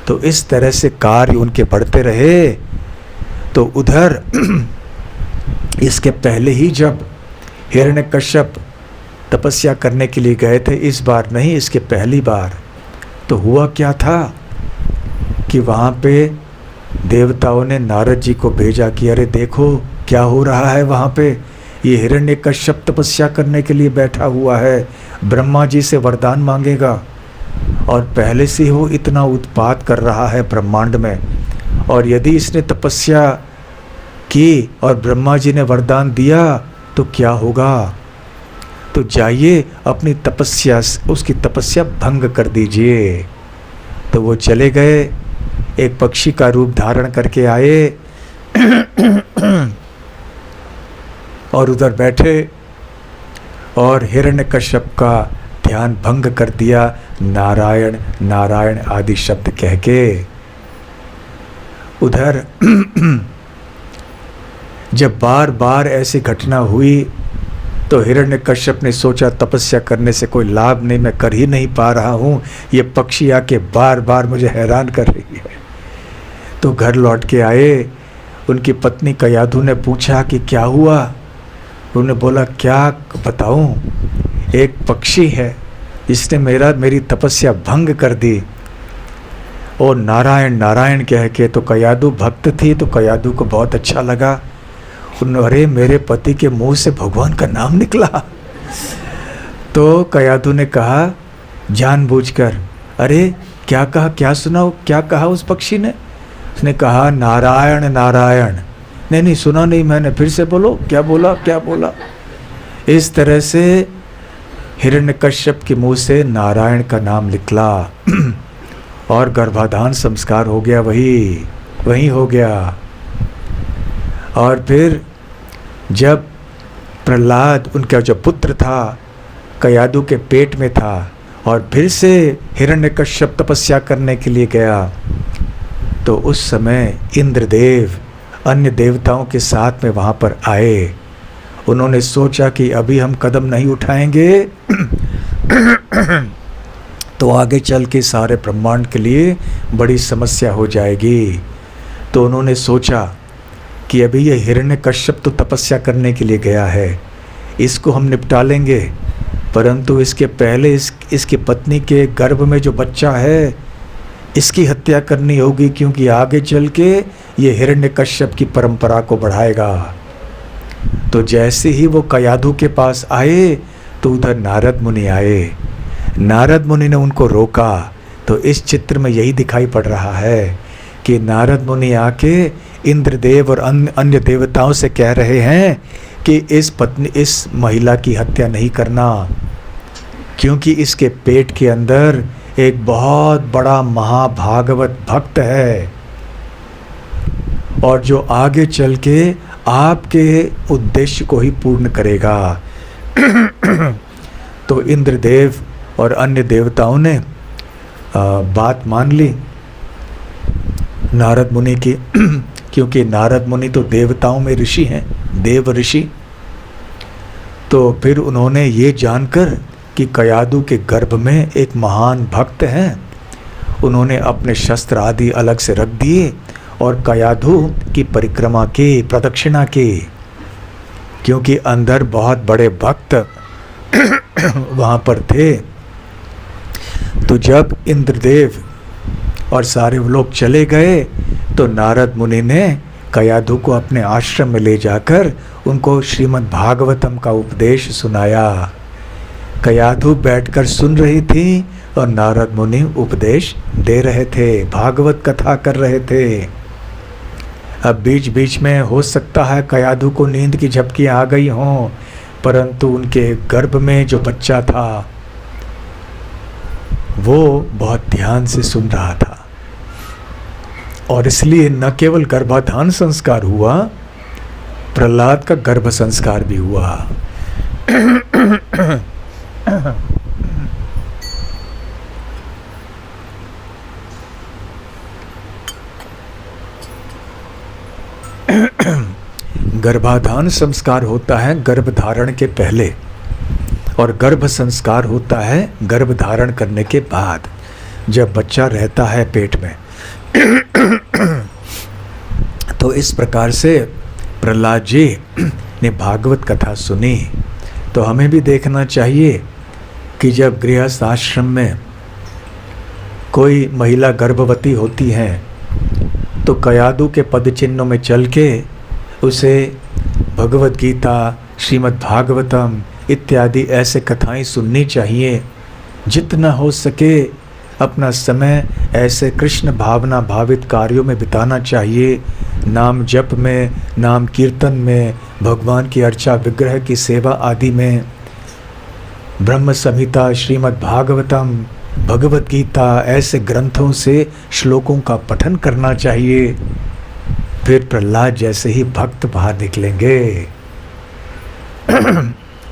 तो इस तरह से कार्य उनके बढ़ते रहे। तो उधर इसके पहले ही जब हिरण्यकश्यप तपस्या करने के लिए गए थे, इस बार नहीं, इसके पहली बार, तो हुआ क्या था कि वहाँ पे देवताओं ने नारद जी को भेजा कि अरे देखो क्या हो रहा है वहाँ पे, ये हिरण्यकश्यप तपस्या करने के लिए बैठा हुआ है, ब्रह्मा जी से वरदान मांगेगा और पहले से वो इतना उत्पात कर रहा है ब्रह्मांड में, और यदि इसने तपस्या की और ब्रह्मा जी ने वरदान दिया तो क्या होगा। तो जाइए अपनी तपस्या, उसकी तपस्या भंग कर दीजिए। तो वो चले गए, एक पक्षी का रूप धारण करके आए और उधर बैठे और हिरण्यकश्यप का ध्यान भंग कर दिया, नारायण नारायण आदि शब्द कह के। उधर जब बार बार ऐसी घटना हुई तो हिरण्यकश्यप ने सोचा तपस्या करने से कोई लाभ नहीं, मैं कर ही नहीं पा रहा हूँ, ये पक्षी आके बार बार मुझे हैरान कर रही है। तो घर लौट के आए, उनकी पत्नी कयाधु ने पूछा कि क्या हुआ। उन्होंने बोला क्या बताऊं, एक पक्षी है इसने मेरी तपस्या भंग कर दी। और नारायण नारायण कह के, तो कयाधु भक्त थी तो कयाधु को बहुत अच्छा लगा। अरे मेरे पति के मुंह से भगवान का नाम निकला। तो कयाधु ने कहा जानबूझकर, अरे क्या कहा, क्या सुनाओ, क्या कहा उस पक्षी ने। उसने कहा नारायण नारायण। नहीं सुना नहीं मैंने, फिर से बोलो, क्या बोला क्या बोला। इस तरह से हिरण्यकश्यप के मुंह से नारायण का नाम निकला और गर्भाधान संस्कार हो गया, वही हो गया। और फिर जब प्रहलाद, उनका जो पुत्र था, कयाधु के पेट में था और फिर से हिरण्यकश्यप तपस्या करने के लिए गया, तो उस समय इंद्रदेव अन्य देवताओं के साथ में वहाँ पर आए। उन्होंने सोचा कि अभी हम कदम नहीं उठाएंगे तो आगे चल के सारे ब्रह्मांड के लिए बड़ी समस्या हो जाएगी। तो उन्होंने सोचा कि अभी ये हिरण्यकश्यप तो तपस्या करने के लिए गया है, इसको हम निपटा लेंगे, परंतु इसके पहले इसकी पत्नी के गर्भ में जो बच्चा है इसकी हत्या करनी होगी, क्योंकि आगे चल के ये हिरण्यकश्यप की परंपरा को बढ़ाएगा। तो जैसे ही वो कयाधु के पास आए तो उधर नारद मुनि आए। नारद मुनि ने उनको रोका। तो इस चित्र में यही दिखाई पड़ रहा है कि नारद मुनि आके इंद्रदेव और अन्य देवताओं से कह रहे हैं कि इस महिला की हत्या नहीं करना, क्योंकि इसके पेट के अंदर एक बहुत बड़ा महाभागवत भक्त है और जो आगे चल के आपके उद्देश्य को ही पूर्ण करेगा। तो इंद्रदेव और अन्य देवताओं ने बात मान ली नारद मुनि की, क्योंकि नारद मुनि तो देवताओं में ऋषि हैं, देव ऋषि। तो फिर उन्होंने ये जानकर कि कयाधु के गर्भ में एक महान भक्त हैं, उन्होंने अपने शस्त्र आदि अलग से रख दिए और कयाधु की परिक्रमा की, प्रदक्षिणा की, क्योंकि अंदर बहुत बड़े भक्त वहाँ पर थे। तो जब इंद्रदेव और सारे लोग चले गए तो नारद मुनि ने कयाधु को अपने आश्रम में ले जाकर उनको श्रीमद् भागवतम का उपदेश सुनाया। कयाधु बैठकर सुन रही थी और नारद मुनि उपदेश दे रहे थे, भागवत कथा कर रहे थे। अब बीच बीच में हो सकता है कयाधु को नींद की झपकियां आ गई हों, परंतु उनके गर्भ में जो बच्चा था वो बहुत ध्यान से सुन रहा था और इसलिए न केवल गर्भाधान संस्कार हुआ, प्रहलाद का गर्भ संस्कार भी हुआ। गर्भाधान संस्कार होता है गर्भ धारण के पहले और गर्भ संस्कार होता है गर्भ धारण करने के बाद, जब बच्चा रहता है पेट में। तो इस प्रकार से प्रहलाद जी ने भागवत कथा सुनी। तो हमें भी देखना चाहिए कि जब गृहस्थ आश्रम में कोई महिला गर्भवती होती है तो कयाधु के पद चिन्हों में चल के उसे भगवत गीता, श्रीमद् भागवतम इत्यादि ऐसे कथाएं सुननी चाहिए। जितना हो सके अपना समय ऐसे कृष्ण भावना भावित कार्यों में बिताना चाहिए, नाम जप में, नाम कीर्तन में, भगवान की अर्चा, विग्रह की सेवा आदि में, ब्रह्म संहिता, श्रीमद् भागवतम, भगवत गीता ऐसे ग्रंथों से श्लोकों का पठन करना चाहिए। फिर प्रहलाद जैसे ही भक्त बाहर निकलेंगे।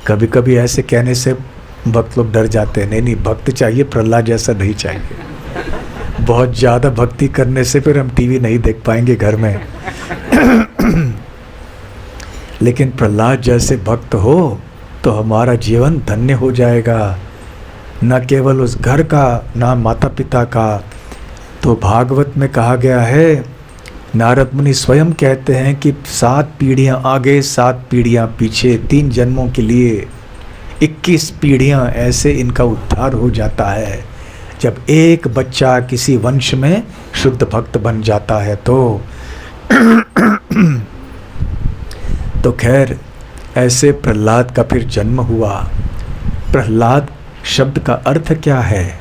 कभी कभी ऐसे कहने से भक्त लोग डर जाते हैं, नहीं भक्त चाहिए, प्रहलाद जैसा नहीं चाहिए। बहुत ज़्यादा भक्ति करने से फिर हम टीवी नहीं देख पाएंगे घर में। लेकिन प्रहलाद जैसे भक्त हो तो हमारा जीवन धन्य हो जाएगा, न केवल उस घर का, ना माता पिता का। तो भागवत में कहा गया है, नारद मुनि स्वयं कहते हैं कि 7 पीढ़ियां आगे 7 पीढ़ियां पीछे, 3 जन्मों के लिए 21 पीढ़ियां ऐसे इनका उद्धार हो जाता है जब एक बच्चा किसी वंश में शुद्ध भक्त बन जाता है। तो खैर ऐसे प्रहलाद का फिर जन्म हुआ। प्रहलाद शब्द का अर्थ क्या है?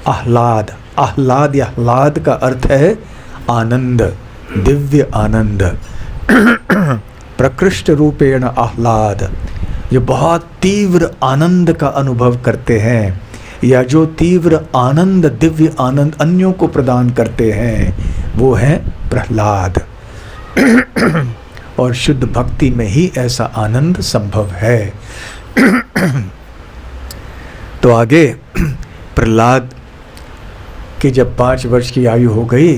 आह्लाद। आह्लाद या आह्लाद का अर्थ है आनंद, दिव्य आनंद। प्रकृष्ट रूपेण आह्लाद, जो बहुत तीव्र आनंद का अनुभव करते हैं या जो तीव्र आनंद, दिव्य आनंद अन्यों को प्रदान करते हैं, वो है प्रहलाद। और शुद्ध भक्ति में ही ऐसा आनंद संभव है। तो आगे प्रहलाद की जब 5 वर्ष की आयु हो गई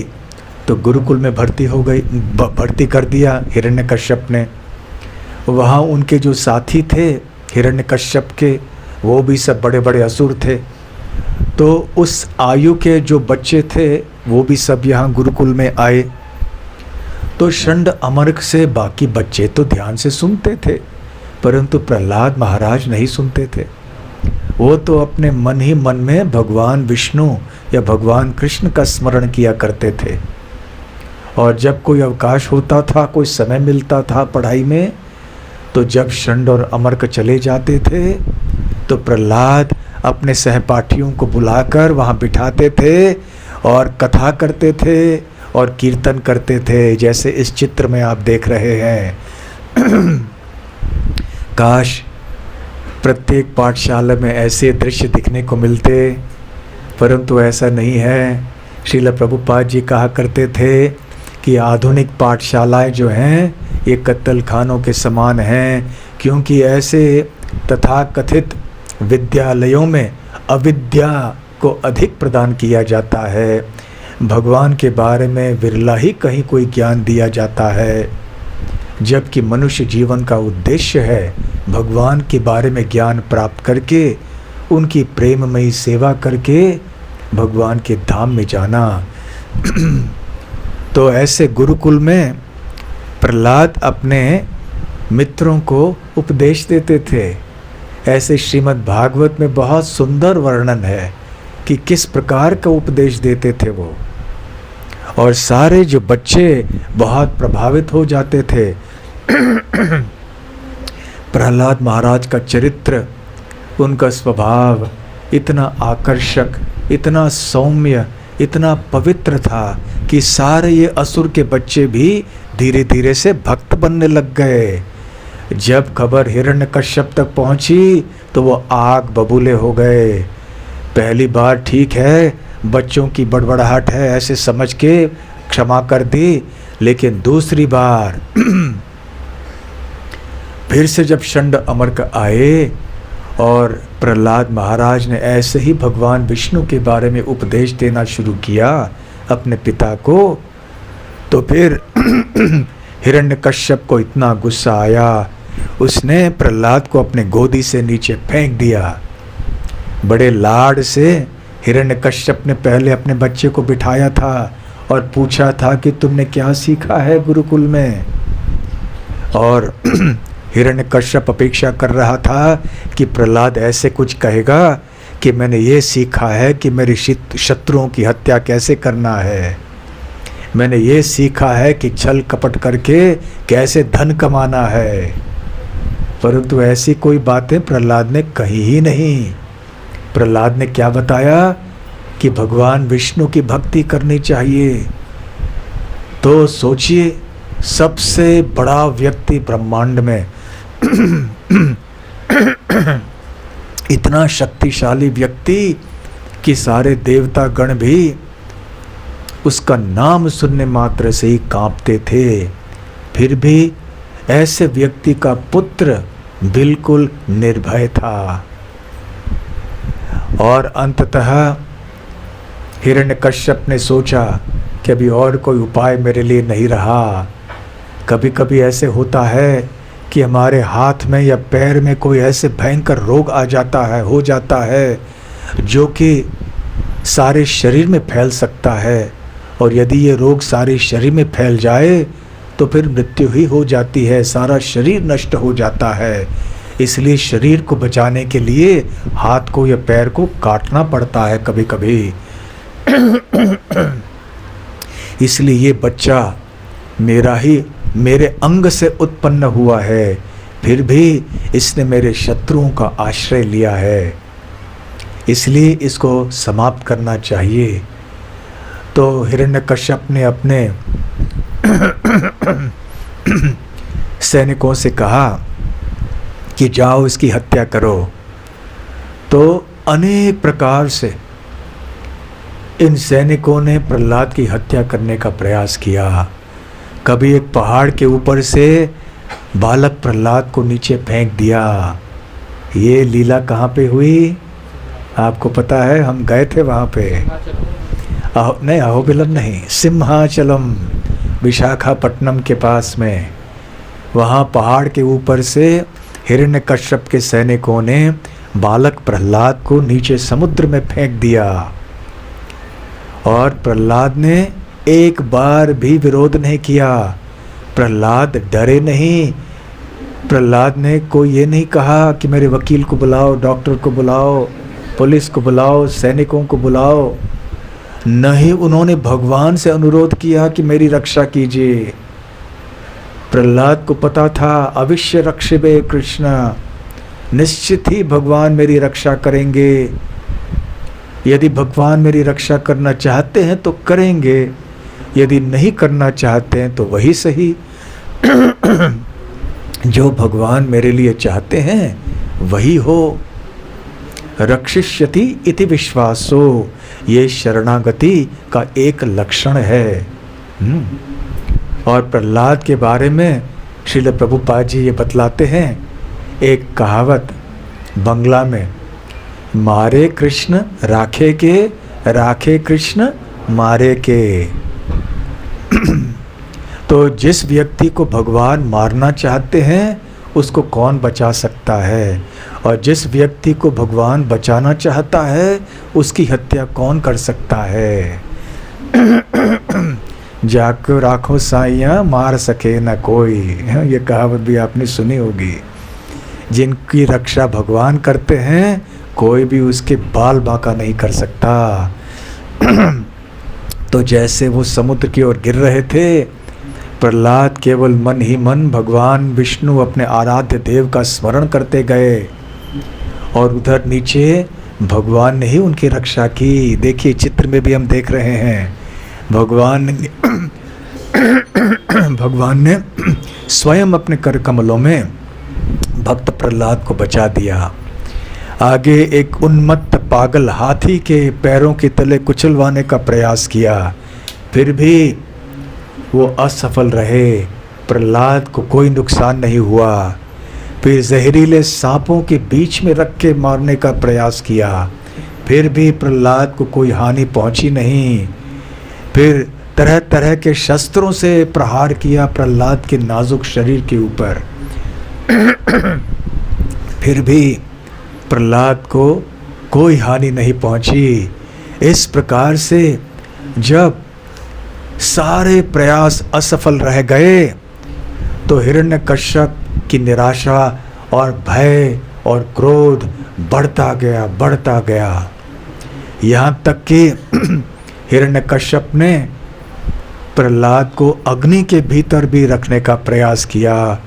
तो गुरुकुल में भर्ती कर दिया हिरण्यकश्यप ने। वहाँ उनके जो साथी थे हिरण्यकश्यप के, वो भी सब बड़े बड़े असुर थे। तो उस आयु के जो बच्चे थे वो भी सब यहाँ गुरुकुल में आए। तो षंड अमर्क से बाकी बच्चे तो ध्यान से सुनते थे, परंतु प्रहलाद महाराज नहीं सुनते थे। वो तो अपने मन ही मन में भगवान विष्णु या भगवान कृष्ण का स्मरण किया करते थे। और जब कोई अवकाश होता था, कोई समय मिलता था पढ़ाई में, तो जब षंड और अमर्क चले जाते थे तो प्रहलाद अपने सहपाठियों को बुलाकर वहाँ बिठाते थे और कथा करते थे और कीर्तन करते थे, जैसे इस चित्र में आप देख रहे हैं। काश प्रत्येक पाठशाला में ऐसे दृश्य दिखने को मिलते, परंतु ऐसा नहीं है। श्रील प्रभुपाद जी कहा करते थे कि आधुनिक पाठशालाएं जो हैं ये कत्ल खानों के समान हैं, क्योंकि ऐसे तथाकथित विद्यालयों में अविद्या को अधिक प्रदान किया जाता है। भगवान के बारे में विरला ही कहीं कोई ज्ञान दिया जाता है, जबकि मनुष्य जीवन का उद्देश्य है भगवान के बारे में ज्ञान प्राप्त करके उनकी प्रेममयी सेवा करके भगवान के धाम में जाना। तो ऐसे गुरुकुल में प्रहलाद अपने मित्रों को उपदेश देते थे। ऐसे श्रीमद् भागवत में बहुत सुंदर वर्णन है कि किस प्रकार का उपदेश देते थे वो, और सारे जो बच्चे बहुत प्रभावित हो जाते थे। प्रहलाद महाराज का चरित्र, उनका स्वभाव इतना आकर्षक, इतना सौम्य, इतना पवित्र था कि सारे ये असुर के बच्चे भी धीरे धीरे से भक्त बनने लग गए। जब खबर हिरण्यकश्यप तक पहुंची तो वो आग बबूले हो गए। पहली बार ठीक है, बच्चों की बड़बड़ाहट है ऐसे समझ के क्षमा कर दी, लेकिन दूसरी बार फिर से जब षंड अमर्क आए और प्रहलाद महाराज ने ऐसे ही भगवान विष्णु के बारे में उपदेश देना शुरू किया अपने पिता को, तो फिर हिरण्यकश्यप को इतना गुस्सा आया, उसने प्रहलाद को अपने गोदी से नीचे फेंक दिया। बड़े लाड से हिरण्यकश्यप ने पहले अपने बच्चे को बिठाया था और पूछा था कि तुमने क्या सीखा है गुरुकुल में। और हिरण्यकश्यप अपेक्षा कर रहा था कि प्रहलाद ऐसे कुछ कहेगा कि मैंने ये सीखा है कि मेरे शत्रुओं की हत्या कैसे करना है, मैंने ये सीखा है कि छल कपट करके कैसे धन कमाना है। परंतु ऐसी कोई बातें प्रहलाद ने कही ही नहीं। प्रहलाद ने क्या बताया कि भगवान विष्णु की भक्ति करनी चाहिए। तो सोचिए, सबसे बड़ा व्यक्ति ब्रह्मांड में इतना शक्तिशाली व्यक्ति कि सारे देवता गण भी उसका नाम सुनने मात्र से ही कांपते थे, फिर भी ऐसे व्यक्ति का पुत्र बिल्कुल निर्भय था। और अंततः हिरण्यकश्यप ने सोचा कि अभी और कोई उपाय मेरे लिए नहीं रहा। कभी कभी ऐसे होता है कि हमारे हाथ में या पैर में कोई ऐसे भयंकर रोग आ जाता है, हो जाता है, जो कि सारे शरीर में फैल सकता है, और यदि ये रोग सारे शरीर में फैल जाए तो फिर मृत्यु ही हो जाती है, सारा शरीर नष्ट हो जाता है। इसलिए शरीर को बचाने के लिए हाथ को या पैर को काटना पड़ता है कभी कभी। इसलिए ये बच्चा मेरे अंग से उत्पन्न हुआ है, फिर भी इसने मेरे शत्रुओं का आश्रय लिया है, इसलिए इसको समाप्त करना चाहिए। तो हिरण्यकश्यप ने अपने सैनिकों से कहा कि जाओ इसकी हत्या करो। तो अनेक प्रकार से इन सैनिकों ने प्रहलाद की हत्या करने का प्रयास किया। कभी एक पहाड़ के ऊपर से बालक प्रहलाद को नीचे फेंक दिया। ये लीला कहाँ पे हुई आपको पता है? हम गए थे वहाँ पे। नहीं, अहोबिलम नहीं, सिंहाचलम, विशाखापट्टनम के पास में। वहाँ पहाड़ के ऊपर से हिरण्यकश्यप के सैनिकों ने बालक प्रहलाद को नीचे समुद्र में फेंक दिया, और प्रहलाद ने एक बार भी विरोध नहीं किया। प्रहलाद डरे नहीं, प्रहलाद ने कोई ये नहीं कहा कि मेरे वकील को बुलाओ, डॉक्टर को बुलाओ, पुलिस को बुलाओ, सैनिकों को बुलाओ। नहीं, उन्होंने भगवान से अनुरोध किया कि मेरी रक्षा कीजिए। प्रहलाद को पता था अवश्य रक्षिबे कृष्ण, निश्चित ही भगवान मेरी रक्षा करेंगे। यदि भगवान मेरी रक्षा करना चाहते हैं तो करेंगे, यदि नहीं करना चाहते हैं तो वही सही। जो भगवान मेरे लिए चाहते हैं वही हो। रक्षिष्यति इति विश्वासो, ये शरणागति का एक लक्षण है। और प्रहलाद के बारे में श्रील प्रभुपाद जी ये बतलाते हैं, एक कहावत बंगला में, मारे कृष्ण राखे के, राखे कृष्ण मारे के। तो जिस व्यक्ति को भगवान मारना चाहते हैं उसको कौन बचा सकता है, और जिस व्यक्ति को भगवान बचाना चाहता है उसकी हत्या कौन कर सकता है। जाको राखो साइया मार सके न कोई, ये कहावत भी आपने सुनी होगी। जिनकी रक्षा भगवान करते हैं कोई भी उसके बाल बांका नहीं कर सकता। तो जैसे वो समुद्र की ओर गिर रहे थे, प्रहलाद केवल मन ही मन भगवान विष्णु अपने आराध्य देव का स्मरण करते गए, और उधर नीचे भगवान ने ही उनकी रक्षा की। देखिए चित्र में भी हम देख रहे हैं, भगवान ने स्वयं अपने कर कमलों में भक्त प्रहलाद को बचा दिया। आगे एक उन्मत्त पागल हाथी के पैरों के तले कुचलवाने का प्रयास किया, फिर भी वो असफल रहे, प्रहलाद को कोई नुकसान नहीं हुआ। फिर जहरीले सांपों के बीच में रख के मारने का प्रयास किया, फिर भी प्रहलाद को कोई हानि पहुंची नहीं। फिर तरह तरह के शस्त्रों से प्रहार किया प्रहलाद के नाजुक शरीर के ऊपर, फिर भी प्रहलाद को कोई हानि नहीं पहुंची। इस प्रकार से जब सारे प्रयास असफल रह गए तो हिरण्यकश्यप की निराशा और भय और क्रोध बढ़ता गया। यहाँ तक कि हिरण्यकश्यप ने प्रहलाद को अग्नि के भीतर भी रखने का प्रयास किया।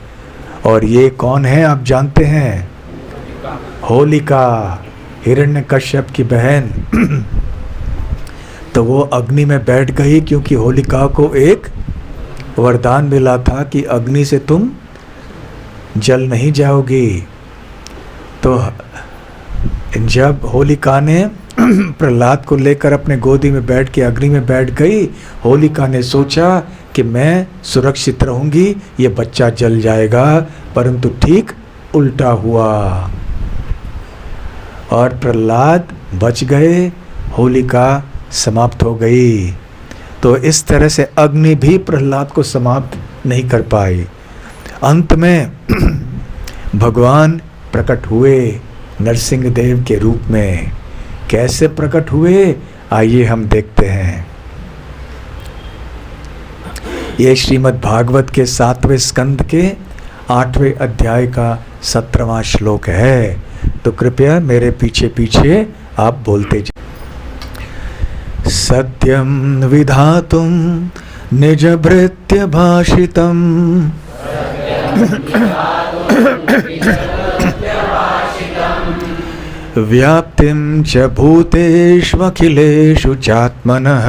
और ये कौन है आप जानते हैं? होलिका, हिरण्यकश्यप की बहन। तो वो अग्नि में बैठ गई क्योंकि होलिका को एक वरदान मिला था कि अग्नि से तुम जल नहीं जाओगी। तो जब होलिका ने प्रहलाद को लेकर अपने गोदी में बैठ के अग्नि में बैठ गई, होलिका ने सोचा कि मैं सुरक्षित रहूंगी, ये बच्चा जल जाएगा, परंतु ठीक उल्टा हुआ और प्रहलाद बच गए, होलिका समाप्त हो गई। तो इस तरह से अग्नि भी प्रहलाद को समाप्त नहीं कर पाई। अंत में भगवान प्रकट हुए नरसिंह देव के रूप में। कैसे प्रकट हुए आइए हम देखते हैं। ये श्रीमद् भागवत के 7वें स्कंद के 8वें अध्याय का 17वां श्लोक है। तो कृपया मेरे पीछे पीछे आप बोलते जाइए। सत्यम विधातुम निज भृत्य भाषितम व्याप्तिं च भूतेष्वखिलेषु चात्मनः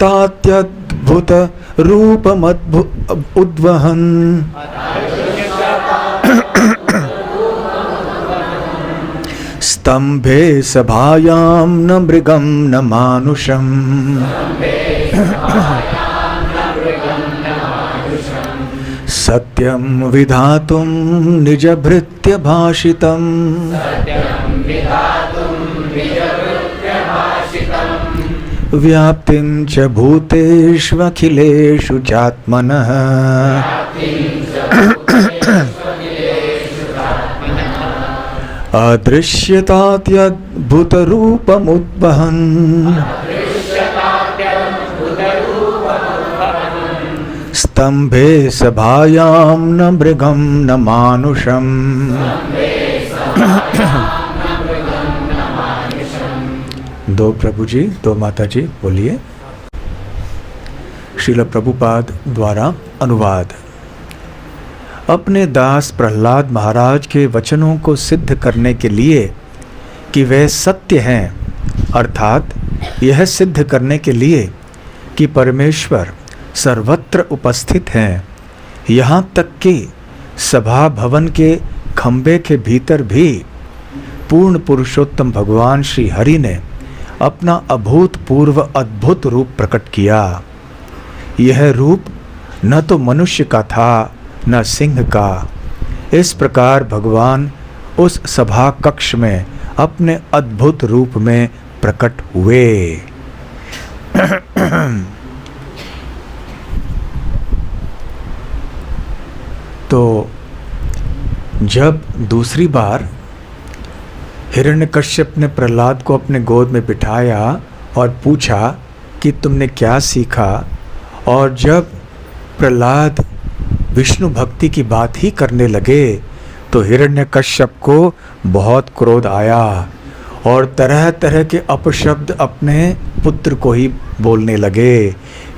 अदृश्यतात्यद्भुत रूपमद्भुद्वहन् स्तंभे सभायां न मृगं न मानुषम् सत्यं विधातुं निज भृत्य भाषितम् व्याप्तिं च भूतेष्वखिलेषु चात्मनः अदृश्यतात्यद्भुतरूपमुद्वहन् स्तंभे सभायां न मृगम न मानुषम। दो प्रभु जी, दो माता जी, बोलिए। श्रील प्रभुपाद द्वारा अनुवाद। अपने दास प्रहलाद महाराज के वचनों को सिद्ध करने के लिए कि वे सत्य हैं, अर्थात यह सिद्ध करने के लिए कि परमेश्वर सर्वत्र उपस्थित हैं, यहाँ तक कि सभा भवन के खंबे के भीतर भी पूर्ण पुरुषोत्तम भगवान श्री हरि ने अपना अभूतपूर्व अद्भुत रूप प्रकट किया। यह रूप न तो मनुष्य का था न सिंह का। इस प्रकार भगवान उस सभा कक्ष में अपने अद्भुत रूप में प्रकट हुए। तो जब दूसरी बार हिरण्यकश्यप ने प्रहलाद को अपने गोद में बिठाया और पूछा कि तुमने क्या सीखा, और जब प्रहलाद विष्णु भक्ति की बात ही करने लगे तो हिरण्यकश्यप को बहुत क्रोध आया और तरह तरह के अपशब्द अपने पुत्र को ही बोलने लगे।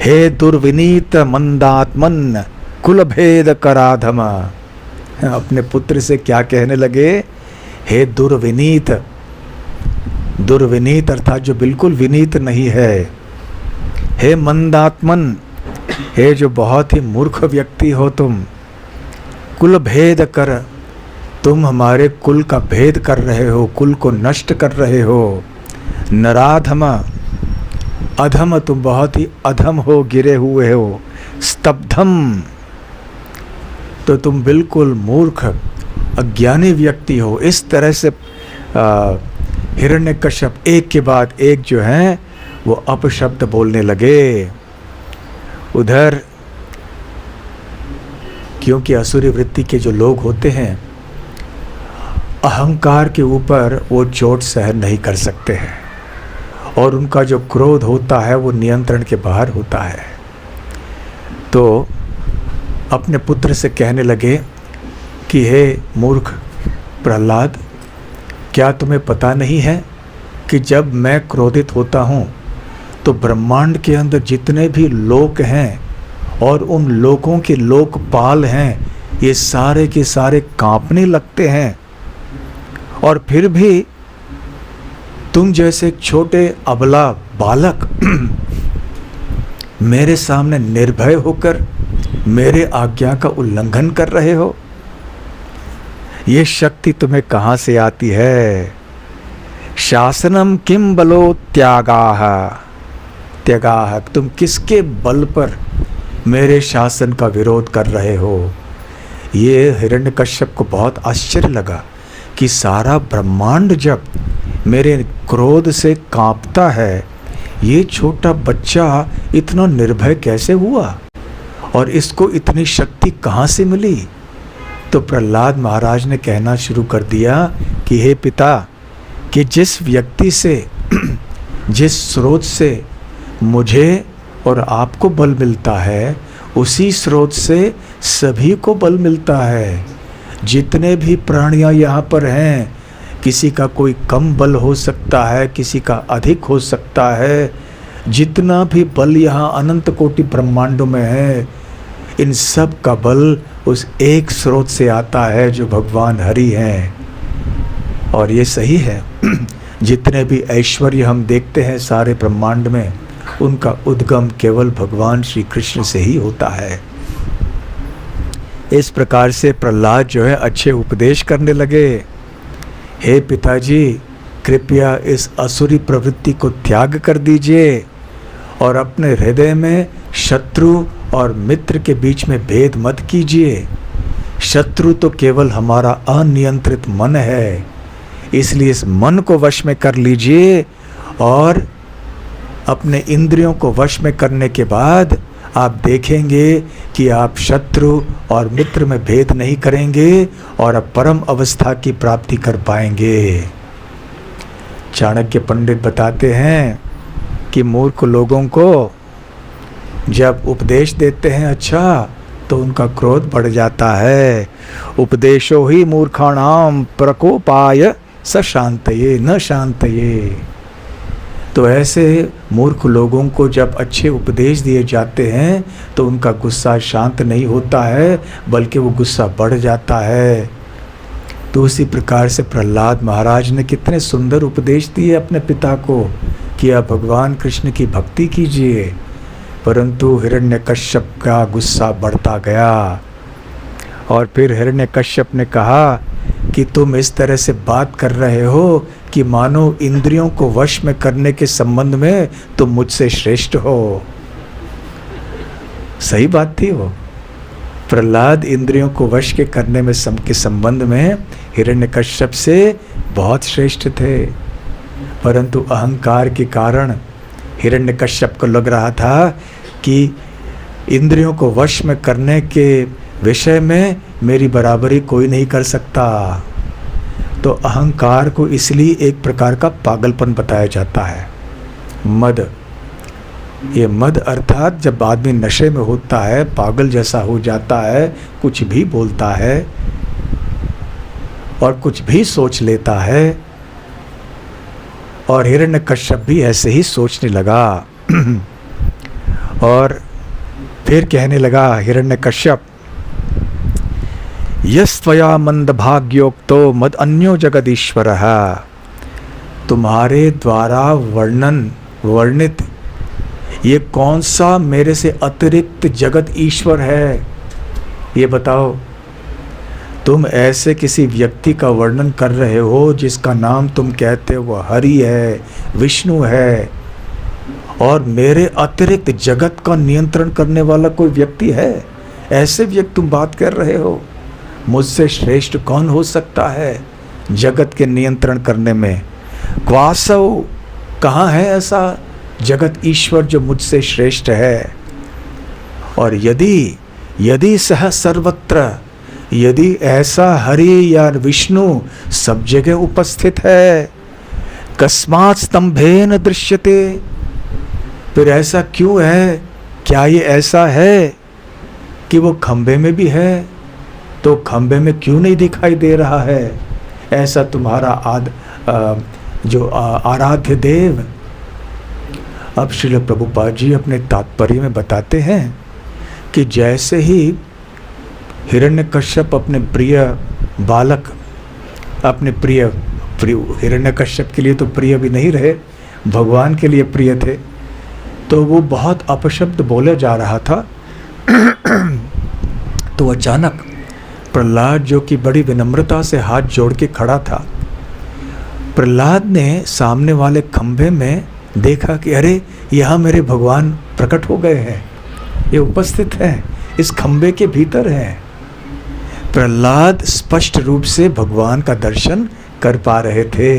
हे दुर्विनीत मंदात्मन कुल भेद कराधम। अपने पुत्र से क्या कहने लगे? हे दुर्विनीत। दुर्विनीत अर्थात जो बिल्कुल विनीत नहीं है। हे मंदात्मन, हे जो बहुत ही मूर्ख व्यक्ति हो तुम। कुल भेद कर, तुम हमारे कुल का भेद कर रहे हो, कुल को नष्ट कर रहे हो। नराधम, अधम, तुम बहुत ही अधम हो, गिरे हुए हो। स्तब्धम, तो तुम बिल्कुल मूर्ख अज्ञानी व्यक्ति हो। इस तरह से हिरण्यकश्यप एक के बाद एक जो हैं वो अपशब्द बोलने लगे। उधर क्योंकि असुरी वृत्ति के जो लोग होते हैं, अहंकार के ऊपर वो चोट सहन नहीं कर सकते हैं और उनका जो क्रोध होता है वो नियंत्रण के बाहर होता है। तो अपने पुत्र से कहने लगे कि हे मूर्ख प्रहलाद, क्या तुम्हें पता नहीं है कि जब मैं क्रोधित होता हूँ तो ब्रह्मांड के अंदर जितने भी लोक हैं और उन लोकों के लोकपाल हैं, ये सारे के सारे कांपने लगते हैं। और फिर भी तुम जैसे छोटे अबला बालक मेरे सामने निर्भय होकर मेरे आज्ञा का उल्लंघन कर रहे हो। ये शक्ति तुम्हें कहाँ से आती है? शासनम किम बलो त्यागाह, त्यागाह, तुम किसके बल पर मेरे शासन का विरोध कर रहे हो? ये हिरण्यकश्यप को बहुत आश्चर्य लगा कि सारा ब्रह्मांड जब मेरे क्रोध से कांपता है, ये छोटा बच्चा इतना निर्भय कैसे हुआ और इसको इतनी शक्ति कहाँ से मिली? तो प्रहलाद महाराज ने कहना शुरू कर दिया कि हे पिता, कि जिस व्यक्ति से जिस स्रोत से मुझे और आपको बल मिलता है, उसी स्रोत से सभी को बल मिलता है। जितने भी प्राणियां यहाँ पर हैं, किसी का कोई कम बल हो सकता है, किसी का अधिक हो सकता है। जितना भी बल यहाँ अनंत कोटि ब्रह्मांडों में है, इन सब का बल उस एक स्रोत से आता है जो भगवान हरि हैं। और ये सही है, जितने भी ऐश्वर्य हम देखते हैं सारे ब्रह्मांड में, उनका उद्गम केवल भगवान श्री कृष्ण से ही होता है। इस प्रकार से प्रहलाद जो है अच्छे उपदेश करने लगे। हे पिताजी, कृपया इस असुरी प्रवृत्ति को त्याग कर दीजिए और अपने हृदय में शत्रु और मित्र के बीच में भेद मत कीजिए। शत्रु तो केवल हमारा अनियंत्रित मन है, इसलिए इस मन को वश में कर लीजिए और अपने इंद्रियों को वश में करने के बाद आप देखेंगे कि आप शत्रु और मित्र में भेद नहीं करेंगे और आप परम अवस्था की प्राप्ति कर पाएंगे। चाणक्य पंडित बताते हैं कि मूर्ख लोगों को जब उपदेश देते हैं अच्छा, तो उनका क्रोध बढ़ जाता है। उपदेशो ही मूर्खाणाम प्रकोपाय स शांतये न शांतये। तो ऐसे मूर्ख लोगों को जब अच्छे उपदेश दिए जाते हैं तो उनका गुस्सा शांत नहीं होता है, बल्कि वो गुस्सा बढ़ जाता है। तो उसी प्रकार से प्रहलाद महाराज ने कितने सुंदर उपदेश दिए अपने पिता को कि आप भगवान कृष्ण की भक्ति कीजिए, परंतु हिरण्यकश्यप का गुस्सा बढ़ता गया। और फिर हिरण्यकश्यप ने कहा कि तुम इस तरह से बात कर रहे हो कि मानो इंद्रियों को वश में करने के संबंध में तुम मुझसे श्रेष्ठ हो। सही बात थी वो। प्रहलाद इंद्रियों को वश के करने में के संबंध में हिरण्यकश्यप से बहुत श्रेष्ठ थे, परंतु अहंकार के कारण हिरण्यकश्यप को लग रहा था कि इंद्रियों को वश में करने के विषय में मेरी बराबरी कोई नहीं कर सकता। तो अहंकार को इसलिए एक प्रकार का पागलपन बताया जाता है, मद। ये मद अर्थात जब आदमी नशे में होता है, पागल जैसा हो जाता है, कुछ भी बोलता है और कुछ भी सोच लेता है। और हिरण्यकश्यप भी ऐसे ही सोचने लगा। और फिर कहने लगा हिरण्यकश्यप, यस्त्वया मंदभाग्योक्तो मद अन्यो जगदीश्वरः। तुम्हारे द्वारा वर्णित ये कौन सा मेरे से अतिरिक्त जगत ईश्वर है, ये बताओ। तुम ऐसे किसी व्यक्ति का वर्णन कर रहे हो जिसका नाम तुम कहते हो वह हरि है, विष्णु है, और मेरे अतिरिक्त जगत का नियंत्रण करने वाला कोई व्यक्ति है? ऐसे व्यक्ति तुम बात कर रहे हो? मुझसे श्रेष्ठ कौन हो सकता है जगत के नियंत्रण करने में? क्वासव, कहाँ है ऐसा जगत ईश्वर जो मुझसे श्रेष्ठ है? और यदि सह सर्वत्र, यदि ऐसा हरि या विष्णु सब जगह उपस्थित है, कस्मात् स्तंभेन दृश्यते, फिर ऐसा क्यों है? क्या ये ऐसा है कि वो खंबे में भी है, तो खंबे में क्यों नहीं दिखाई दे रहा है ऐसा तुम्हारा आराध्य देव? अब श्रील प्रभुपाद जी अपने तात्पर्य में बताते हैं कि जैसे ही हिरण्यकश्यप अपने प्रिय बालक, अपने प्रिय हिरण्यकश्यप के लिए तो प्रिय भी नहीं रहे, भगवान के लिए प्रिय थे, तो वो बहुत अपशब्द बोले जा रहा था। तो अचानक प्रहलाद, जो कि बड़ी विनम्रता से हाथ जोड़ के खड़ा था, प्रहलाद ने सामने वाले खंभे में देखा कि अरे यहाँ मेरे भगवान प्रकट हो गए हैं, ये उपस्थित हैं, इस खंभे के भीतर हैं। प्रहलाद स्पष्ट रूप से भगवान का दर्शन कर पा रहे थे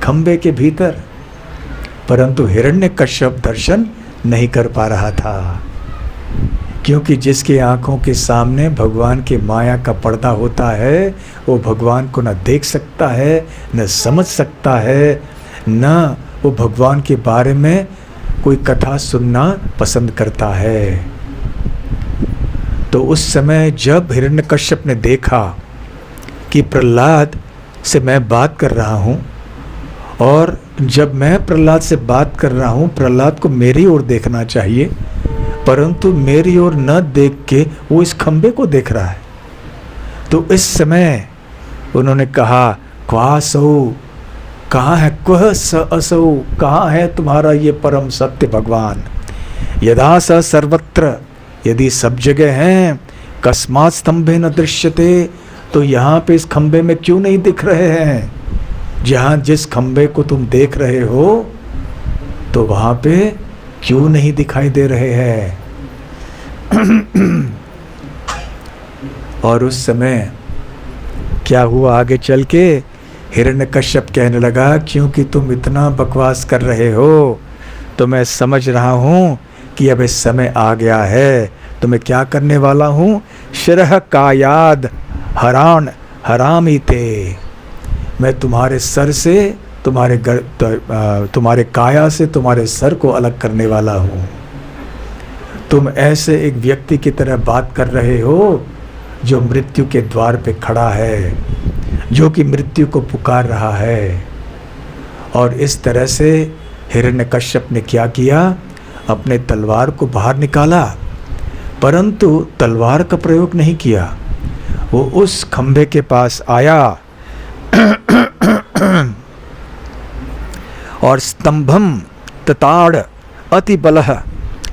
खंभे के भीतर, परंतु हिरण्यकश्यप दर्शन नहीं कर पा रहा था, क्योंकि जिसकी आंखों के सामने भगवान की माया का पर्दा होता है वो भगवान को न देख सकता है, न समझ सकता है, न वो भगवान के बारे में कोई कथा सुनना पसंद करता है। तो उस समय जब हिरण्यकश्यप ने देखा कि प्रहलाद से मैं बात कर रहा हूँ, और जब मैं प्रहलाद से बात कर रहा हूँ, प्रहलाद को मेरी ओर देखना चाहिए, परंतु मेरी ओर न देख के वो इस खंबे को देख रहा है। तो इस समय उन्होंने कहा, क्वासौ, कहाँ है, क्वः स असौ, कहाँ है तुम्हारा ये परम सत्य भगवान? यदा स सर्वत्र, यदि सब जगह हैं, कस्मात् स्तंभे न दृश्यते, तो यहाँ पे इस खंबे में क्यों नहीं दिख रहे हैं? जहाँ जिस खंबे को तुम देख रहे हो तो वहाँ पे क्यों नहीं दिखाई दे रहे हैं? और उस समय क्या हुआ आगे चल के? हिरण्यकश्यप कहने लगा, क्योंकि तुम इतना बकवास कर रहे हो तो मैं समझ रहा हूँ कि अब इस समय आ गया है, तो मैं क्या करने वाला हूँ? शिरः कायाद हरान हरामीते, मैं तुम्हारे सर से, तुम्हारे काया से तुम्हारे सर को अलग करने वाला हूँ। तुम ऐसे एक व्यक्ति की तरह बात कर रहे हो जो मृत्यु के द्वार पे खड़ा है, जो कि मृत्यु को पुकार रहा है। और इस तरह से हिरण्यकश्यप ने क्या किया, अपने तलवार को बाहर निकाला, परंतु तलवार का प्रयोग नहीं किया। वो उस खंभे के पास आया और स्तंभम तताड़ अति बलह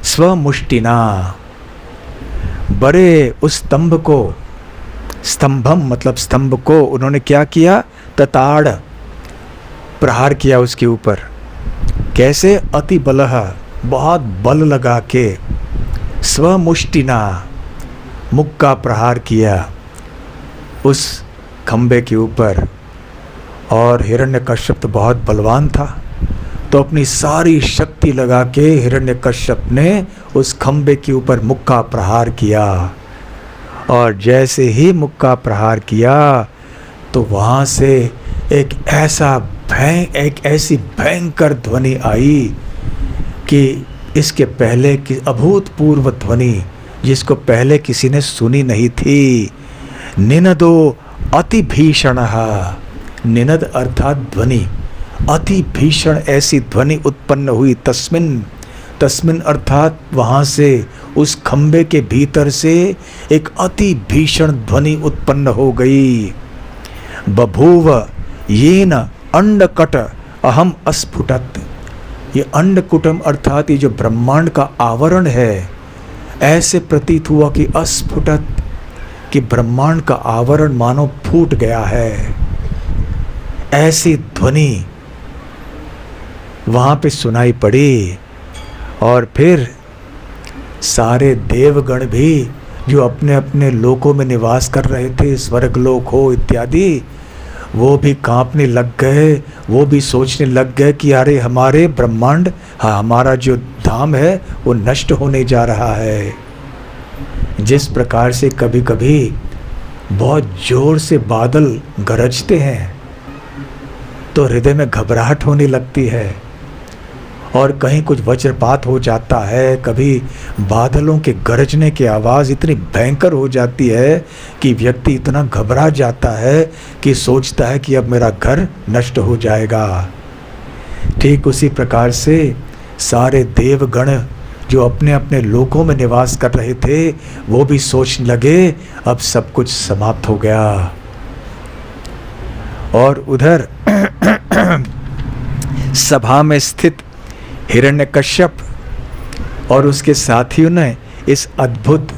स्वमुष्टिना, बड़े उस स्तंभ को, स्तंभम मतलब स्तंभ को उन्होंने क्या किया, तताड़ प्रहार किया उसके ऊपर। कैसे, अति बलह बहुत बल लगा के, स्वमुष्टिना मुक्का प्रहार किया उस खंबे के ऊपर। और हिरण्यकश्यप तो बहुत बलवान था, तो अपनी सारी शक्ति लगा के हिरण्यकश्यप ने उस खंबे के ऊपर मुक्का प्रहार किया। और जैसे ही मुक्का प्रहार किया तो वहाँ से एक ऐसी भयंकर ध्वनि आई कि इसके पहले की अभूतपूर्व ध्वनि, जिसको पहले किसी ने सुनी नहीं थी। निनदो अति भीषण, निनद अर्थात ध्वनि, अति भीषण ऐसी ध्वनि उत्पन्न हुई। तस्मिन अर्थात वहाँ से, उस खंबे के भीतर से एक अति भीषण ध्वनि उत्पन्न हो गई। बभूव येन अंडकट अहम अस्फुटत, ये अंडकुटम अर्थात ये जो ब्रह्मांड का आवरण है, ऐसे प्रतीत हुआ कि अस्फुटत, कि ब्रह्मांड का आवरण मानो फूट गया है। ऐसी ध्वनि वहाँ पे सुनाई पड़ी। और फिर सारे देवगण भी जो अपने अपने लोकों में निवास कर रहे थे, स्वर्गलोक हो इत्यादि, वो भी कांपने लग गए। वो भी सोचने लग गए कि अरे हमारे ब्रह्मांड, हाँ हमारा जो धाम है वो नष्ट होने जा रहा है। जिस प्रकार से कभी कभी बहुत जोर से बादल गरजते हैं तो हृदय में घबराहट होने लगती है, और कहीं कुछ वज्रपात हो जाता है, कभी बादलों के गरजने की आवाज़ इतनी भयंकर हो जाती है कि व्यक्ति इतना घबरा जाता है कि सोचता है कि अब मेरा घर नष्ट हो जाएगा। ठीक उसी प्रकार से सारे देवगण जो अपने अपने लोकों में निवास कर रहे थे, वो भी सोचने लगे अब सब कुछ समाप्त हो गया। और उधर सभा में स्थित हिरण्यकश्यप और उसके साथियों ने इस अद्भुत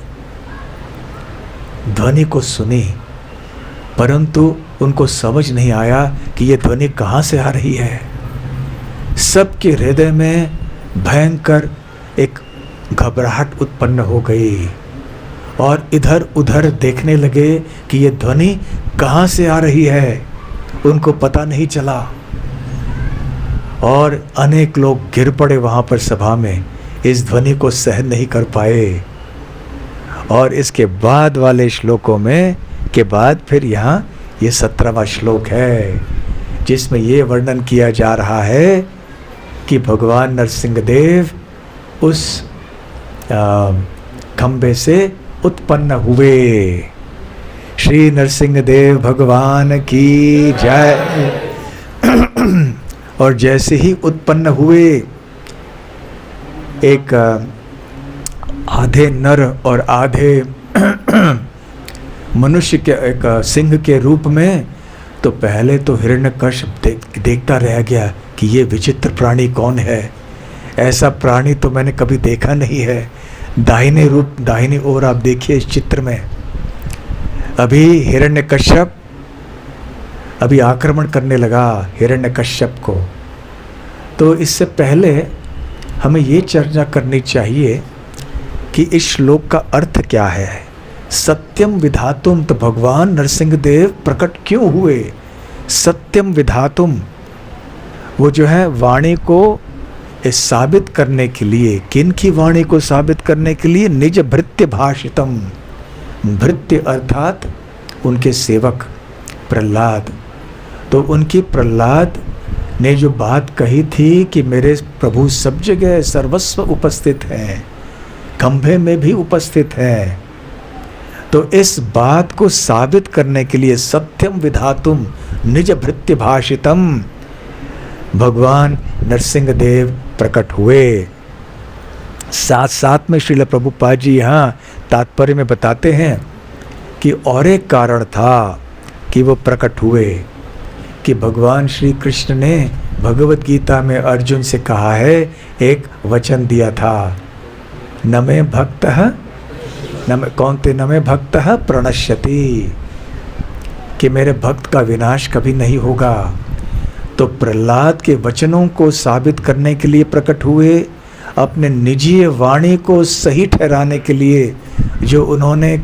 ध्वनि को सुनी, परंतु उनको समझ नहीं आया कि ये ध्वनि कहाँ से आ रही है। सबके हृदय में भयंकर एक घबराहट उत्पन्न हो गई और इधर उधर देखने लगे कि ये ध्वनि कहाँ से आ रही है, उनको पता नहीं चला। और अनेक लोग गिर पड़े वहाँ पर सभा में, इस ध्वनि को सहन नहीं कर पाए। और इसके बाद वाले श्लोकों में के बाद फिर यहाँ ये 17वां श्लोक है, जिसमें ये वर्णन किया जा रहा है कि भगवान नरसिंह देव उस खंबे से उत्पन्न हुए। श्री नरसिंह देव भगवान की जय। और जैसे ही उत्पन्न हुए, एक आधे नर और आधे मनुष्य के, एक सिंह के रूप में, तो पहले तो हिरण्यकश्यप देखता रह गया कि ये विचित्र प्राणी कौन है। ऐसा प्राणी तो मैंने कभी देखा नहीं है। दाहिने ओर आप देखिए इस चित्र में, अभी हिरण्यकश्यप अभी आक्रमण करने लगा हिरण्यकश्यप को। तो इससे पहले हमें ये चर्चा करनी चाहिए कि इस श्लोक का अर्थ क्या है। सत्यम विधातुम, तो भगवान नरसिंह देव प्रकट क्यों हुए। सत्यम विधातुम, वो जो है वाणी को साबित करने के लिए, किन की वाणी को साबित करने के लिए, निज भृत्य भाषितम, भृत्य अर्थात उनके सेवक प्रहलाद। तो उनकी प्रहलाद ने जो बात कही थी कि मेरे प्रभु सब जगह सर्वस्व उपस्थित हैं, खंभे में भी उपस्थित है। तो इस बात को साबित करने के लिए सत्यम विधातुम निज भृत्य भाषितम भगवान नरसिंह देव प्रकट हुए। साथ साथ में श्रील प्रभुपाद जी यहाँ तात्पर्य में बताते हैं कि और एक कारण था कि वो प्रकट हुए, कि भगवान श्री कृष्ण ने भगवत गीता में अर्जुन से कहा है, एक वचन दिया था, नमे भक्तः नमे भक्तः प्रणश्यति, कि मेरे भक्त का विनाश कभी नहीं होगा। तो प्रहलाद के वचनों को साबित करने के लिए प्रकट हुए, अपने निजी वाणी को सही ठहराने के लिए, जो उन्होंने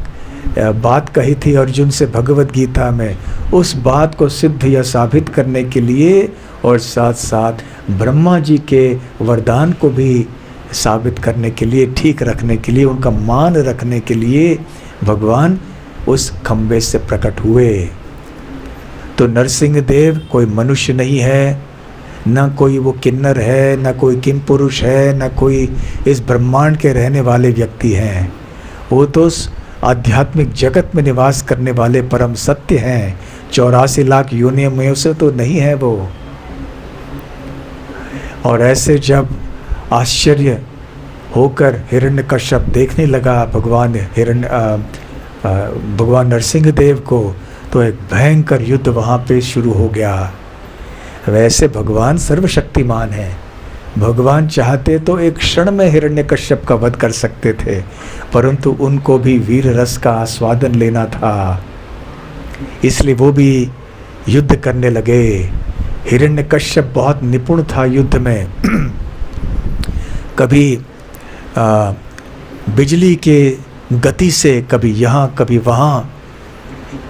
बात कही थी अर्जुन से भगवत गीता में, उस बात को सिद्ध या साबित करने के लिए, और साथ साथ ब्रह्मा जी के वरदान को भी साबित करने के लिए, ठीक रखने के लिए, उनका मान रखने के लिए भगवान उस खंबे से प्रकट हुए। तो नरसिंह देव कोई मनुष्य नहीं है, न कोई वो किन्नर है, न कोई किम पुरुष है, न कोई इस ब्रह्मांड के रहने वाले व्यक्ति हैं। वो तो आध्यात्मिक जगत में निवास करने वाले परम सत्य हैं। 84 लाख योनियों में से तो नहीं है वो। और ऐसे जब आश्चर्य होकर हिरण्यकश्यप देखने लगा भगवान नरसिंह देव को, तो एक भयंकर युद्ध वहाँ पे शुरू हो गया। वैसे भगवान सर्वशक्तिमान है, भगवान चाहते तो एक क्षण में हिरण्यकश्यप का वध कर सकते थे, परंतु उनको भी वीर रस का आस्वादन लेना था, इसलिए वो भी युद्ध करने लगे। हिरण्यकश्यप बहुत निपुण था युद्ध में। कभी बिजली के गति से, कभी यहाँ कभी वहाँ,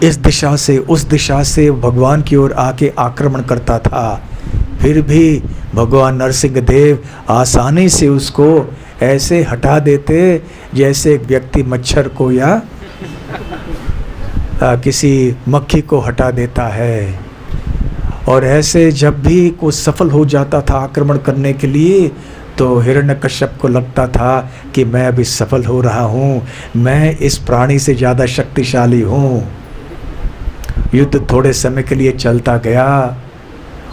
इस दिशा से उस दिशा से भगवान की ओर आके आक्रमण करता था। फिर भी भगवान नरसिंह देव आसानी से उसको ऐसे हटा देते जैसे एक व्यक्ति मच्छर को या किसी मक्खी को हटा देता है। और ऐसे जब भी वो सफल हो जाता था आक्रमण करने के लिए, तो हिरण्यकश्यप को लगता था कि मैं अभी सफल हो रहा हूँ, मैं इस प्राणी से ज़्यादा शक्तिशाली हूँ। युद्ध थोड़े समय के लिए चलता गया।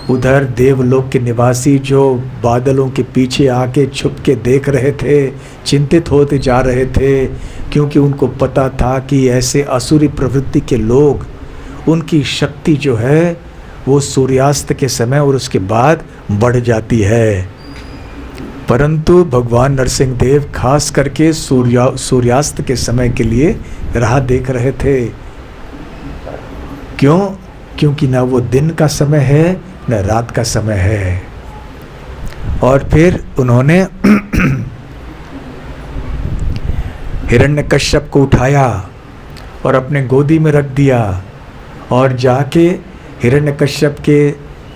उधर देवलोक के निवासी जो बादलों के पीछे आके छुप के देख रहे थे, चिंतित होते जा रहे थे, क्योंकि उनको पता था कि ऐसे असुरी प्रवृत्ति के लोग, उनकी शक्ति जो है वो सूर्यास्त के समय और उसके बाद बढ़ जाती है। परंतु भगवान नरसिंह देव खास करके सूर्यास्त के समय के लिए राह देख रहे थे। क्यों? क्योंकि ना वो दिन का समय है न रात का समय है। और फिर उन्होंने हिरण्यकश्यप को उठाया और अपने गोदी में रख दिया और जाके हिरण्यकश्यप के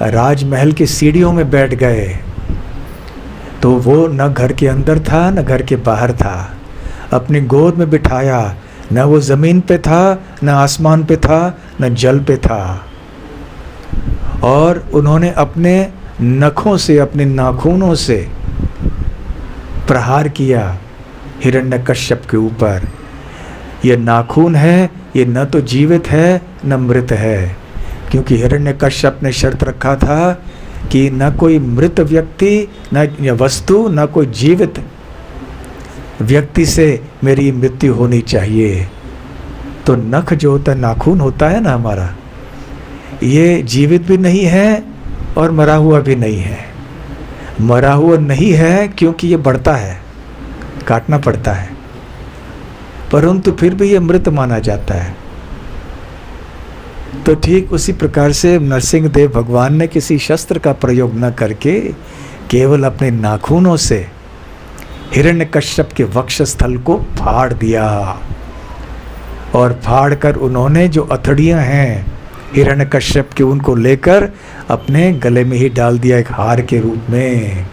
राजमहल की सीढ़ियों में बैठ गए। तो वो न घर के अंदर था न घर के बाहर था, अपनी गोद में बिठाया। न वो ज़मीन पे था, न आसमान पे था, न जल पे था। और उन्होंने अपने नखों से, अपने नाखूनों से प्रहार किया हिरण्यकश्यप के ऊपर। ये नाखून है, ये न तो जीवित है न मृत है, क्योंकि हिरण्यकश्यप ने शर्त रखा था कि न कोई मृत व्यक्ति, न वस्तु, न कोई जीवित व्यक्ति से मेरी मृत्यु होनी चाहिए। तो नख जो होता है, नाखून होता है ना हमारा, ये जीवित भी नहीं है और मरा हुआ भी नहीं है। मरा हुआ नहीं है क्योंकि ये बढ़ता है, काटना पड़ता है, परंतु फिर भी ये मृत माना जाता है। तो ठीक उसी प्रकार से नरसिंह देव भगवान ने किसी शस्त्र का प्रयोग न करके केवल अपने नाखूनों से हिरण्यकश्यप के वक्षस्थल को फाड़ दिया। और फाड़ कर उन्होंने जो अथड़ियाँ हैं हिरण्यकश्यप के, उनको लेकर अपने गले में ही डाल दिया एक हार के रूप में।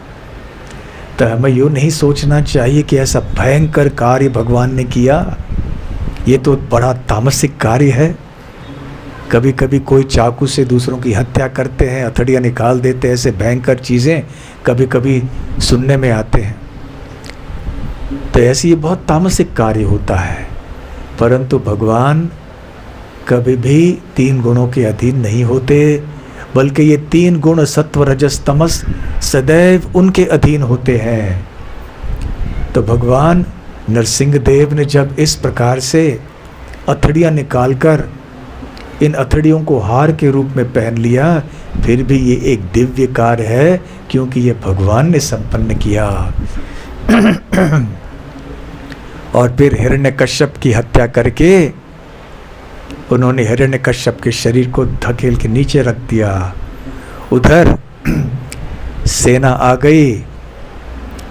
तो हमें यूँ नहीं सोचना चाहिए कि ऐसा भयंकर कार्य भगवान ने किया, ये तो बड़ा तामसिक कार्य है। कभी कभी कोई चाकू से दूसरों की हत्या करते हैं, हथड़ियाँ निकाल देते हैं, ऐसे भयंकर चीज़ें कभी कभी सुनने में आते हैं। तो ऐसे ये बहुत तामसिक कार्य होता है, परंतु भगवान कभी भी 3 गुणों के अधीन नहीं होते, बल्कि ये 3 गुण सत्व रजस तमस सदैव उनके अधीन होते हैं। तो भगवान नरसिंह देव ने जब इस प्रकार से अथड़ियाँ निकालकर इन अथड़ियों को हार के रूप में पहन लिया, फिर भी ये एक दिव्य कार्य है, क्योंकि ये भगवान ने संपन्न किया। और फिर हिरण्यकश्यप की हत्या करके उन्होंने हिरण्यकश्यप के शरीर को धकेल के नीचे रख दिया। उधर सेना आ गई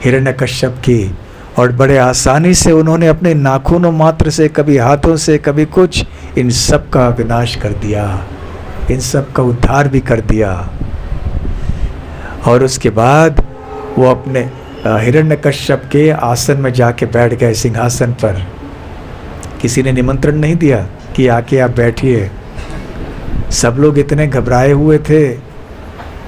हिरण्यकश्यप की, और बड़े आसानी से उन्होंने अपने नाखूनों मात्र से, कभी हाथों से, कभी कुछ, इन सब का विनाश कर दिया, इन सब का उद्धार भी कर दिया। और उसके बाद वो अपने हिरण्यकश्यप के आसन में जाके बैठ गए, सिंहासन पर। किसी ने निमंत्रण नहीं दिया कि आके आप बैठिए। सब लोग इतने घबराए हुए थे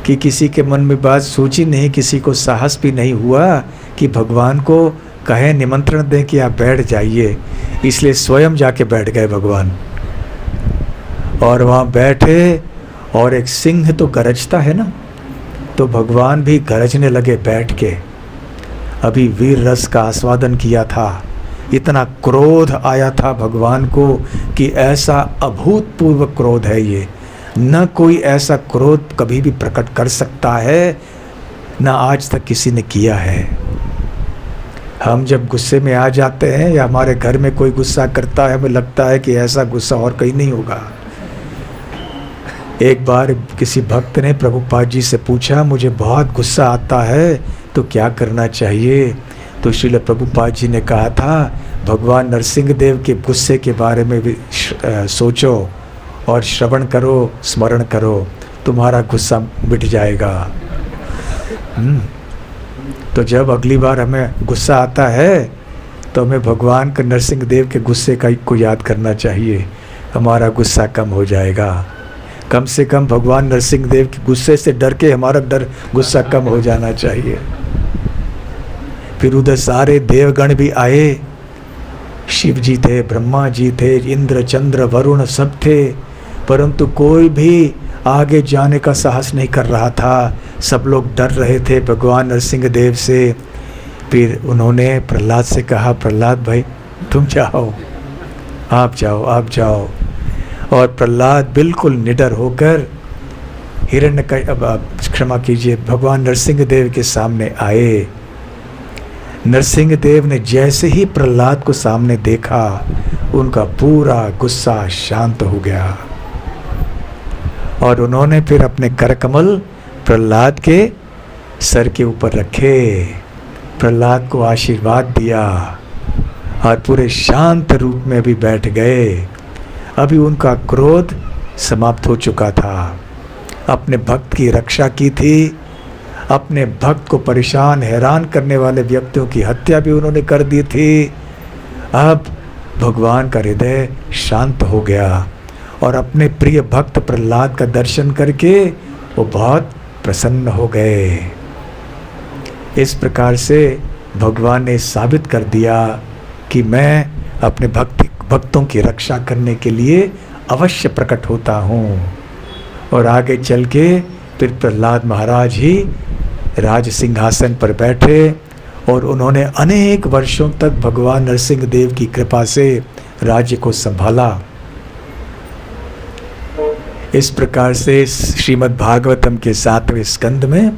कि किसी के मन में बात सोची नहीं, किसी को साहस भी नहीं हुआ कि भगवान को कहें, निमंत्रण दें कि आप बैठ जाइए। इसलिए स्वयं जाके बैठ गए भगवान, और वहाँ बैठे, और एक सिंह तो गरजता है ना, तो भगवान भी गरजने लगे बैठ के। अभी वीर रस का आस्वादन किया था, इतना क्रोध आया था भगवान को कि ऐसा अभूतपूर्व क्रोध है ये, न कोई ऐसा क्रोध कभी भी प्रकट कर सकता है, न आज तक किसी ने किया है। हम जब गुस्से में आ जाते हैं या हमारे घर में कोई गुस्सा करता है, हमें लगता है कि ऐसा गुस्सा और कहीं नहीं होगा। एक बार किसी भक्त ने प्रभुपाद जी से पूछा, मुझे बहुत गुस्सा आता है तो क्या करना चाहिए? तो श्रील प्रभुपाद जी ने कहा था, भगवान नरसिंह देव के गुस्से के बारे में भी सोचो और श्रवण करो, स्मरण करो, तुम्हारा गुस्सा मिट जाएगा। तो जब अगली बार हमें गुस्सा आता है तो हमें भगवान के नरसिंह देव के गुस्से को याद करना चाहिए, हमारा गुस्सा कम हो जाएगा। कम से कम भगवान नरसिंह देव के गुस्से से डर के हमारा गुस्सा कम हो जाना चाहिए। फिर उधर सारे देवगण भी आए, शिव जी थे, ब्रह्मा जी थे, इंद्र चंद्र वरुण सब थे, परंतु कोई भी आगे जाने का साहस नहीं कर रहा था। सब लोग डर रहे थे भगवान नरसिंह देव से। फिर उन्होंने प्रहलाद से कहा, प्रहलाद भाई तुम जाओ, आप जाओ, आप जाओ। और प्रहलाद बिल्कुल निडर होकर क्षमा कीजिए, भगवान नरसिंह देव के सामने आए। नरसिंह देव ने जैसे ही प्रहलाद को सामने देखा, उनका पूरा गुस्सा शांत हो गया, और उन्होंने फिर अपने करकमल प्रहलाद के सर के ऊपर रखे, प्रहलाद को आशीर्वाद दिया, और पूरे शांत रूप में भी बैठ गए। अभी उनका क्रोध समाप्त हो चुका था, अपने भक्त की रक्षा की थी, अपने भक्त को परेशान हैरान करने वाले व्यक्तियों की हत्या भी उन्होंने कर दी थी। अब भगवान का हृदय शांत हो गया, और अपने प्रिय भक्त प्रहलाद का दर्शन करके वो बहुत प्रसन्न हो गए। इस प्रकार से भगवान ने साबित कर दिया कि मैं अपने भक्तों की रक्षा करने के लिए अवश्य प्रकट होता हूँ। और आगे चल के फिर प्रहलाद महाराज ही राज सिंहासन पर बैठे, और उन्होंने अनेक वर्षों तक भगवान नरसिंह देव की कृपा से राज्य को संभाला। इस प्रकार से श्रीमद् भागवतम के 7वें स्कंद में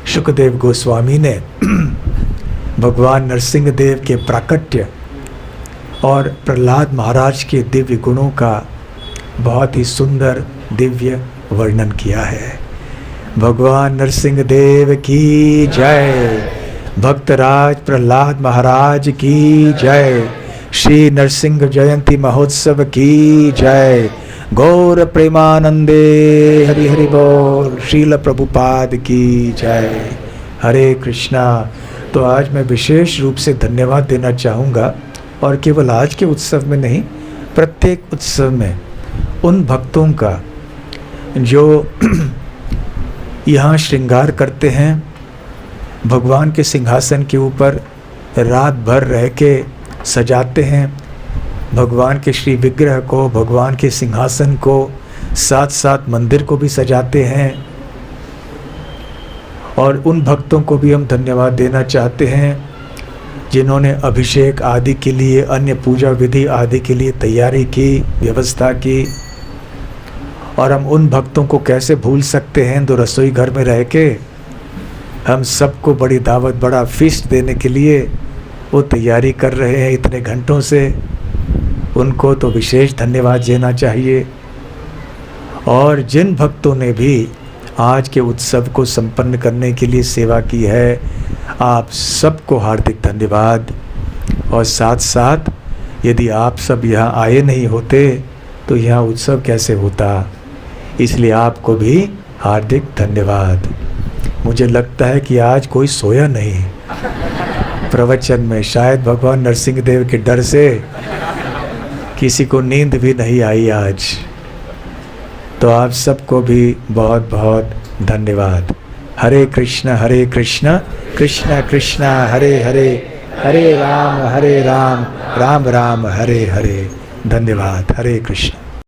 शुकदेव गोस्वामी ने भगवान नरसिंह देव के प्राकट्य और प्रहलाद महाराज के दिव्य गुणों का बहुत ही सुंदर दिव्य वर्णन किया है। भगवान नरसिंह देव की जय, भक्तराज प्रहलाद महाराज की जय, श्री नरसिंह जयंती महोत्सव की जय, गौर प्रेमानंदे हरि हरि बोल, श्रील प्रभुपाद की जय। हरे कृष्णा। तो आज मैं विशेष रूप से धन्यवाद देना चाहूँगा, और केवल आज के उत्सव में नहीं, प्रत्येक उत्सव में उन भक्तों का जो यहाँ श्रृंगार करते हैं, भगवान के सिंहासन के ऊपर रात भर रह के सजाते हैं भगवान के श्री विग्रह को, भगवान के सिंहासन को, साथ साथ मंदिर को भी सजाते हैं। और उन भक्तों को भी हम धन्यवाद देना चाहते हैं जिन्होंने अभिषेक आदि के लिए, अन्य पूजा विधि आदि के लिए तैयारी की, व्यवस्था की। और हम उन भक्तों को कैसे भूल सकते हैं जो रसोई घर में रह के हम सबको बड़ी दावत, बड़ा फीस्ट देने के लिए वो तैयारी कर रहे हैं इतने घंटों से। उनको तो विशेष धन्यवाद देना चाहिए। और जिन भक्तों ने भी आज के उत्सव को संपन्न करने के लिए सेवा की है, आप सबको हार्दिक धन्यवाद। और साथ साथ यदि आप सब यहाँ आए नहीं होते तो यहाँ उत्सव कैसे होता, इसलिए आपको भी हार्दिक धन्यवाद। मुझे लगता है कि आज कोई सोया नहीं प्रवचन में, शायद भगवान नरसिंह देव के डर से किसी को नींद भी नहीं आई आज। तो आप सबको भी बहुत बहुत धन्यवाद। हरे कृष्ण कृष्ण कृष्ण हरे हरे, हरे राम राम राम हरे हरे। धन्यवाद। हरे कृष्ण।